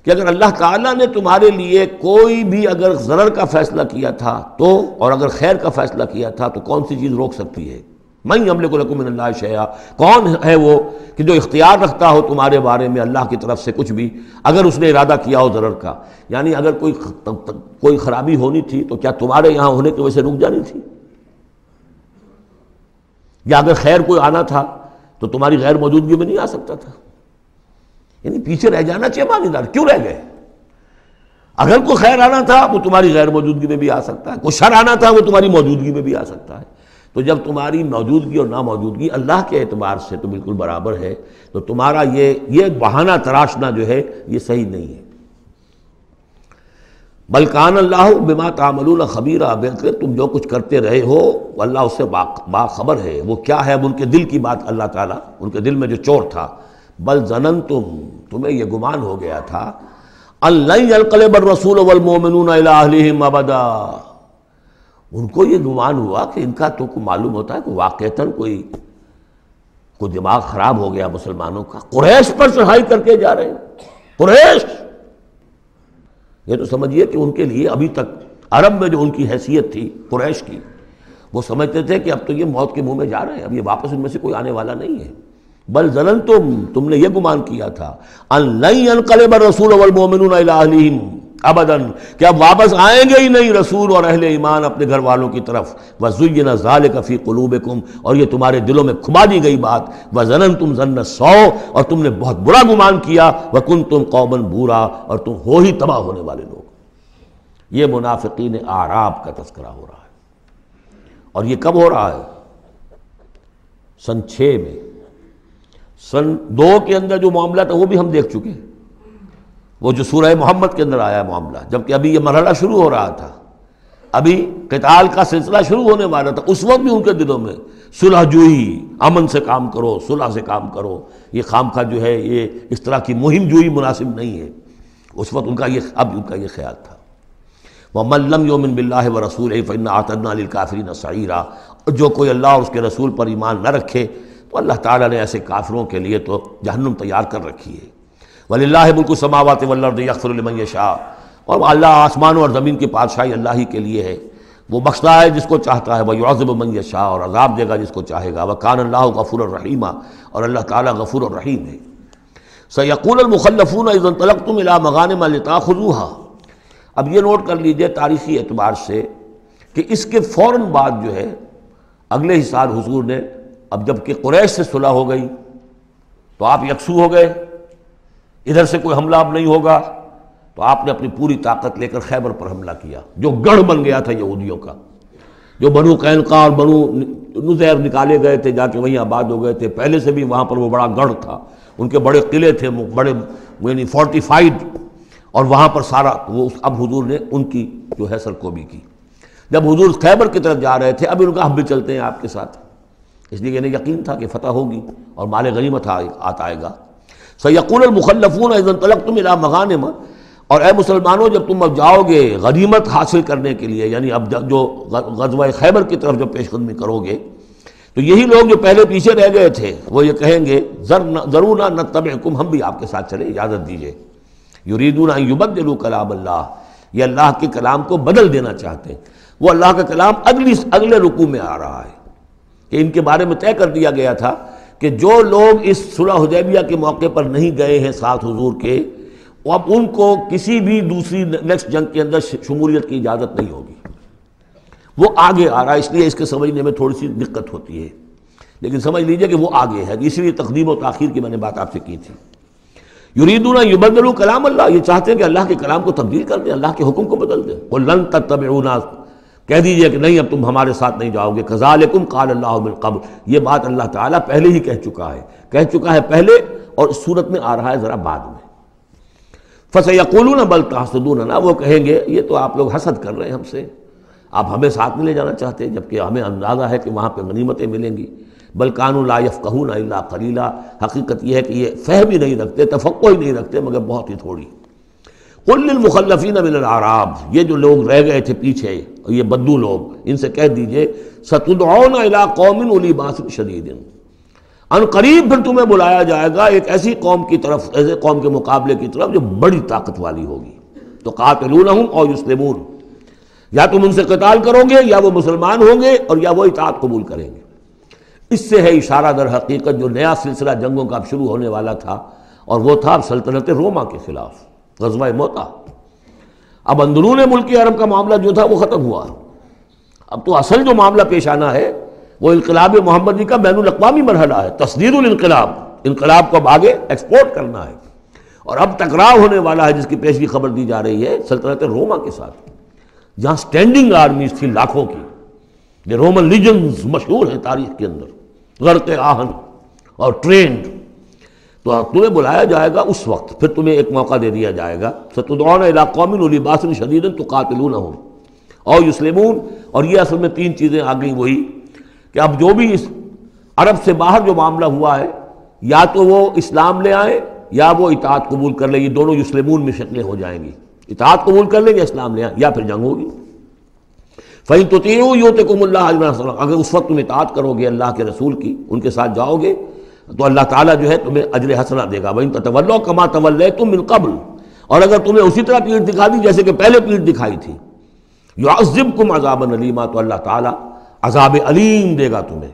کہ اگر اللہ تعالیٰ نے تمہارے لیے کوئی بھی اگر ضرر کا فیصلہ کیا تھا تو، اور اگر خیر کا فیصلہ کیا تھا تو کون سی چیز روک سکتی ہے؟ من یملک لکم من اللہ شیئا، کون ہے وہ کہ جو اختیار رکھتا ہو تمہارے بارے میں اللہ کی طرف سے کچھ بھی، اگر اس نے ارادہ کیا ہو ضرر کا، یعنی اگر کوئی خرابی ہونی تھی تو کیا تمہارے یہاں ہونے کی وجہ سے رک جانی تھی؟ یا اگر خیر کوئی آنا تھا تو تمہاری غیر موجودگی میں نہیں آ سکتا تھا؟ یعنی پیچھے رہ جانا چاہیے معنی دار، کیوں رہ گئے؟ اگر کوئی خیر آنا تھا وہ تمہاری غیر موجودگی میں بھی آ سکتا ہے، کوئی شر آنا تھا وہ تمہاری موجودگی میں بھی آ سکتا ہے۔ تو جب تمہاری موجودگی اور ناموجودگی اللہ کے اعتبار سے تو بالکل برابر ہے، تو تمہارا یہ بہانہ تراشنا جو ہے یہ صحیح نہیں ہے۔ بل کان اللہ بما تعملون خبیرا، بلکہ تم جو کچھ کرتے رہے ہو اللہ اس سے باخبر ہے۔ وہ کیا ہے؟ اب ان کے دل کی بات اللہ تعالیٰ، ان کے دل میں جو چور تھا، بل ظننتم، تمہیں یہ گمان ہو گیا تھا، ان لن ينقلب الرسول والمؤمنون الى اہلہم ابدا، ان کو یہ گمان ہوا کہ ان کا تو معلوم ہوتا ہے کہ واقعتاً کوئی دماغ خراب ہو گیا مسلمانوں کا، قریش پر چڑھائی کر کے جا رہے ہیں، قریش۔ یہ تو سمجھیے کہ ان کے لیے ابھی تک عرب میں جو ان کی حیثیت تھی قریش کی، وہ سمجھتے تھے کہ اب تو یہ موت کے منہ میں جا رہے ہیں، اب یہ واپس ان میں سے کوئی آنے والا نہیں ہے۔ بل ظننتم، تم نے یہ گمان کیا تھا، ان لن ينقلب الرسول والمؤمنون الى اہلہم ابدا، کہ اب واپس آئیں گے ہی نہیں رسول اور اہل ایمان اپنے گھر والوں کی طرف۔ وَزُيِّنَ ذَلِكَ فِي قُلُوبِكُمْ، اور یہ تمہارے دلوں میں کھما دی گئی بات، وَظَنَنْتُمْ ظَنَّ السَّوْءِ، اور تم نے بہت برا گمان کیا، وَكُنْتُمْ قَوْمًا بُورًا، اور تم ہو ہی تباہ ہونے والے لوگ۔ یہ منافقین اعراب کا تذکرہ ہو رہا ہے، اور یہ کب ہو رہا ہے؟ سن 6 میں۔ سن 2 کے اندر جو معاملہ تھا وہ بھی ہم دیکھ چکے ہیں، وہ جو سورہ محمد کے اندر آیا معاملہ، جبکہ ابھی یہ مرحلہ شروع ہو رہا تھا، ابھی قتال کا سلسلہ شروع ہونے والا تھا، اس وقت بھی ان کے دلوں میں صلح جوئی، امن سے کام کرو، صلح سے کام کرو، یہ خامخواہ جو ہے یہ اس طرح کی مہم جوئی مناسب نہیں ہے، اس وقت ان کا یہ خیال تھا۔ وَمَن لَّمْ يُؤْمِن بِاللَّهِ وَرَسُولِهِ فَإِنَّا أَعْتَدْنَا لِلْكَافِرِينَ سَعِيرًا، جو کوئی اللہ اور اس کے رسول پر ایمان نہ رکھے تو اللہ تعالیٰ نے ایسے کافروں کے لیے تو جہنم تیار کر رکھی ہے۔ وَلِلَّهِ مُلْكُ السَّمَاوَاتِ وَالْأَرْضِ يَغْفِرُ لِمَن يَشَاءُ، اور اللہ آسمانوں اور زمین کی بادشاہی اللہ ہی کے لیے ہے، وہ بخشتا ہے جس کو چاہتا ہے، وَيُعَذِّبُ مَن يَشَاءُ، اور عذاب دے گا جس کو چاہے گا، وَكَانَ اللَّهُ غَفُورًا رَحِيمًا، اور اللہ تعالیٰ غفور الرحیم ہے۔ سَيَقُولُ الْمُخَلَّفُونَ إِذَا انطَلَقْتُمْ إِلَىٰ مَغَانِمَ لِتَأْخُذُوهَا، اب یہ نوٹ کر لیجئے تاریخی اعتبار سے کہ اس کے فوراً بعد جو ہے اگلے ہی سال حضور نے، اب جب کہ قریش سے صلح ہو گئی تو آپ یکسو ہو گئے، ادھر سے کوئی حملہ اب نہیں ہوگا، تو آپ نے اپنی پوری طاقت لے کر خیبر پر حملہ کیا، جو گڑھ بن گیا تھا یہودیوں کا، جو بنو قینقاع اور بنو نذیر نکالے گئے تھے، جا کے وہیں آباد ہو گئے تھے، پہلے سے بھی وہاں پر وہ بڑا گڑھ تھا، ان کے بڑے قلعے تھے، بڑے یعنی فورٹیفائڈ، اور وہاں پر سارا وہ اب حضور نے ان کی جو ہے سرکوبی کی۔ جب حضور خیبر کی طرف جا رہے تھے، اب ان کا ہم بھی چلتے ہیں آپ کے ساتھ، اس لیے انہیں یقین تھا کہ فتح ہوگی اور مال غنیمت آئے گا۔ سَيَقُولُ الْمُخَلَّفُونَ إِذَا انطَلَقْتُمْ إِلَىٰ مَغَانِمَ، اور اے مسلمانوں جب تم اب جاؤ گے غنیمت حاصل کرنے کے لیے، یعنی اب جو غزوہ خیبر کی طرف جو پیش قدمی کرو گے، تو یہی لوگ جو پہلے پیچھے رہ گئے تھے وہ یہ کہیں گے ذرونا نتبعکم، ہم بھی آپ کے ساتھ چلیں، اجازت دیجیے۔ یریدون ان یبدلوا کلام اللہ، یہ اللہ کے کلام کو بدل دینا چاہتے ہیں۔ وہ اللہ کا کلام اگلے رکوع میں آ رہا ہے کہ ان کے بارے میں طے کر دیا گیا تھا کہ جو لوگ اس صلح حدیبیہ کے موقع پر نہیں گئے ہیں ساتھ حضور کے، اب ان کو کسی بھی دوسری نیکسٹ جنگ کے اندر شمولیت کی اجازت نہیں ہوگی۔ وہ آگے آ رہا ہے، اس لیے اس کے سمجھنے میں تھوڑی سی دقت ہوتی ہے، لیکن سمجھ لیجئے کہ وہ آگے ہے، اسی لیے تقدیم و تاخیر کی میں نے بات آپ سے کی تھی۔ یریدون ان یبدلوا کلام اللہ، یہ چاہتے ہیں کہ اللہ کے کلام کو تبدیل کر دیں، اللہ کے حکم کو بدل دیں۔ قل لن تتبعونا، کہہ دیجئے کہ نہیں اب تم ہمارے ساتھ نہیں جاؤ گے۔ کذالکم قال اللہ من قبل، یہ بات اللہ تعالیٰ پہلے ہی کہہ چکا ہے پہلے، اور اس صورت میں آ رہا ہے ذرا بعد میں۔ فسیقولون بل تحسدوننا، وہ کہیں گے یہ تو آپ لوگ حسد کر رہے ہیں ہم سے، آپ ہمیں ساتھ نہیں لے جانا چاہتے، جبکہ ہمیں اندازہ ہے کہ وہاں پہ غنیمتیں ملیں گی۔ بل کانوا لا یفقہون الا قلیلا، حقیقت یہ ہے کہ یہ فہم ہی نہیں رکھتے، تفقہ ہی نہیں رکھتے مگر بہت ہی تھوڑی۔ قل للمخلفین من الاعراب، یہ جو لوگ رہ گئے تھے پیچھے، یہ بدو لوگ، ان سے کہہ دیجئے ستدعون الی قوم اولی باس شدید، ان قریب پھر تمہیں بلایا جائے گا ایک ایسی قوم کی طرف، ایسے قوم کے مقابلے کی طرف جو بڑی طاقت والی ہوگی۔ تو قاتلونہم او یسلمون، یا تم ان سے قتال کرو گے یا وہ مسلمان ہوں گے اور یا وہ اطاعت قبول کریں گے۔ اس سے ہے اشارہ در حقیقت جو نیا سلسلہ جنگوں کا اب شروع ہونے والا تھا، اور وہ تھا سلطنت روما کے خلاف غزوہ موتا۔ اب اندرون ملک عرب کا معاملہ جو تھا وہ ختم ہوا، اب تو اصل جو معاملہ پیش آنا ہے وہ انقلاب محمدی کا بین الاقوامی مرحلہ ہے، تصدیر الانقلاب، انقلاب کو اب آگے ایکسپورٹ کرنا ہے، اور اب ٹکراؤ ہونے والا ہے جس کی پیشگی خبر دی جا رہی ہے سلطنت روما کے ساتھ، جہاں سٹینڈنگ آرمیز تھی لاکھوں کی، یہ رومن لیجنز مشہور ہیں تاریخ کے اندر، غرق آہن اور ٹرینڈ۔ تو تمہیں بلایا جائے گا اس وقت، پھر تمہیں ایک موقع دے دیا جائے گا، ستدعون الی قوم اولی باس شدید تقاتلونہم او یسلمون، اور یہ اصل میں تین چیزیں آ گئیں وہی کہ اب جو بھی اس عرب سے باہر جو معاملہ ہوا ہے، یا تو وہ اسلام لے آئیں یا وہ اطاعت قبول کر لیں، یہ دونوں یسلمون میں شکلیں ہو جائیں گی، اطاعت قبول کر لیں یا اسلام لے آئیں، یا پھر جنگ ہوگی۔ فَإِن تُطِيعُوا يُؤْتِكُمُ اللَّهُ أَجْرًا حَسَنًا، اگر اس وقت تم اطاعت کرو گے اللہ کے رسول کی، ان کے ساتھ جاؤ گے تو اللہ تعالیٰ جو ہے تمہیں اجر حسنہ دے گا۔ وَإِن تَتَوَلَّوْا كَمَا تَوَلَّيْتُم مِّن قَبْلُ، اور اگر تمہیں اسی طرح پیٹھ دکھا دی جیسے کہ پہلے پیٹھ دکھائی تھی، يُعَذِّبْكُمْ عَذَابًا أَلِيمًا، تو اللہ تعالیٰ عذاب علیم دے گا تمہیں۔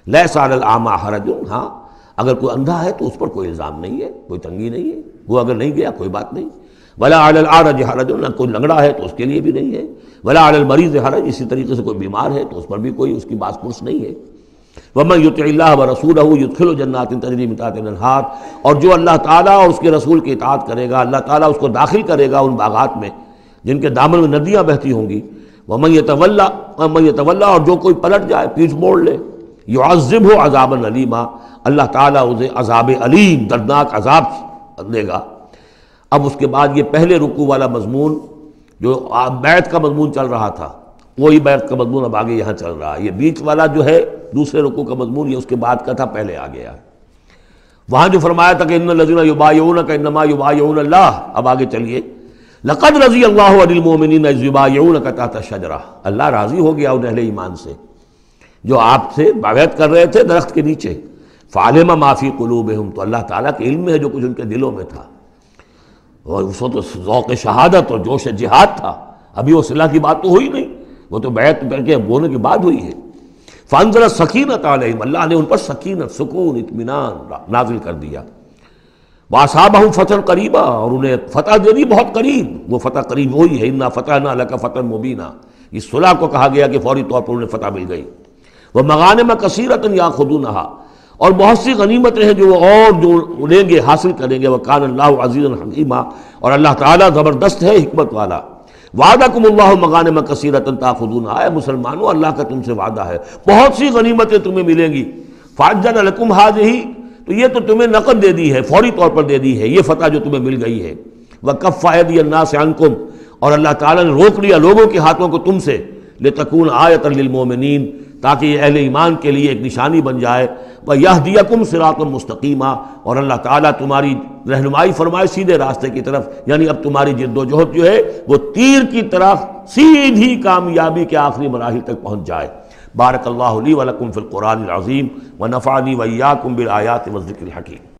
لَيْسَ عَلَى الْأَعْمَىٰ حَرَجٌ، ہاں اگر کوئی اندھا ہے تو اس پر کوئی الزام نہیں ہے، کوئی تنگی نہیں ہے، وہ اگر نہیں گیا کوئی بات نہیں۔ وَلَا عَلَى الْأَعْرَجِ حَرَجٌ، نہ کوئی لنگڑا ہے تو اس کے لیے بھی نہیں ہے۔ وَلَا عَلَى الْمَرِيضِ حَرَجٌ، اسی طریقے سے کوئی بیمار ہے تو اس پر بھی کوئی اس کی باس پرس نہیں ہے۔ وَمَن يُطِعِ اللَّهَ وَرَسُولَهُ يُدْخِلْهُ جَنَّاتٍ تَجْرِي مِن تَحْتِهَا الْأَنْهَارُ، اور جو اللہ تعالیٰ اور اس کے رسول کی اطاعت کرے گا اللہ تعالیٰ اس کو داخل کرے گا ان باغات میں جن کے دامن میں ندیاں بہتی ہوں گی۔ وَمَن يَتَوَلَّى، اور جو کوئی پلٹ جائے، پیٹھ موڑ لے، يُعَذِّبْهُ عَذَابًا أَلِيمًا، اللہ تعالیٰ اسے عذاب علیم، دردناک عذاب دے گا۔ اب اس کے بعد یہ پہلے رکوع والا مضمون جو بیعت کا مضمون چل رہا تھا، وہی بیعت کا مضمون اب آگے یہاں چل رہا ہے۔ یہ بیچ والا جو ہے دوسرے رکوع کا مضمون یہ اس کے بعد کا تھا، پہلے آ گیا ہے۔ وہاں جو فرمایا تھا کہ ان الذین یبایعونک انما یبایعون اللہ، اب آگے چلیے، لقد رضی اللہ عن المؤمنین اذ یبایعونک تحت الشجرہ، اللہ راضی ہو گیا ان اہل ایمان سے جو آپ سے بیعت کر رہے تھے درخت کے نیچے۔ فعلم ما فی قلوبہم، تو اللہ تعالیٰ کے علم میں ہے جو کچھ ان کے دلوں میں تھا، اور اس وقت ذوق شہادت اور جوش جہاد تھا، ابھی وہ صلح کی بات تو ہوئی نہیں، وہ تو بیعت کر کے ہونے کی بات ہوئی ہے۔ فانزل السکینۃ علیہم، اللہ نے ان پر سکینت، سکون، اطمینان نازل کر دیا۔ واصابہم فتحا قریبا، اور انہیں فتح دے دی بہت قریب، وہ فتح قریب وہی ہے، انا فتحنا لک فتحا مبینا، اس صلح کو کہا گیا کہ فوری طور پر انہیں فتح مل گئی۔ ومغانم کثیرۃ یاخذونہا، اور بہت سی غنیمتیں ہیں جو وہ اور جو لیں گے حاصل کریں گے. وَكَانَ اللَّهُ عَزِيزًا حَكِيمًا، اور اللہ تعالیٰ زبردست ہے، حکمت والا. وعدکم اللہ مغانم کثیرۃ تاخذونہا، اے مسلمانوں اللہ کا تم سے وعدہ ہے بہت سی غنیمتیں تمہیں ملیں گی. فعجل لکم ہذہ، تو یہ تو تمہیں نقد دے دی ہے، فوری طور پر دے دی ہے یہ فتح جو تمہیں مل گئی ہے. وکف ایدی الناس عنکم، اور اللہ تعالیٰ نے روک لیا لوگوں کے ہاتھوں کو تم سے. لتکون آیۃ للمؤمنین، تاکہ یہ اہل ایمان کے لیے ایک نشانی بن جائے. وَيَهْدِيَكُمْ صِرَاطًا مُسْتَقِيمًا، اور اللہ تعالیٰ تمہاری رہنمائی فرمائے سیدھے راستے کی طرف. یعنی اب تمہاری جد و جہد جو ہے وہ تیر کی طرح سیدھی کامیابی کے آخری مراحل تک پہنچ جائے. بارک اللہ لی ولکم فی القرآن العظیم ونفعنی وإیاکم بالآیات والذکر الحکیم.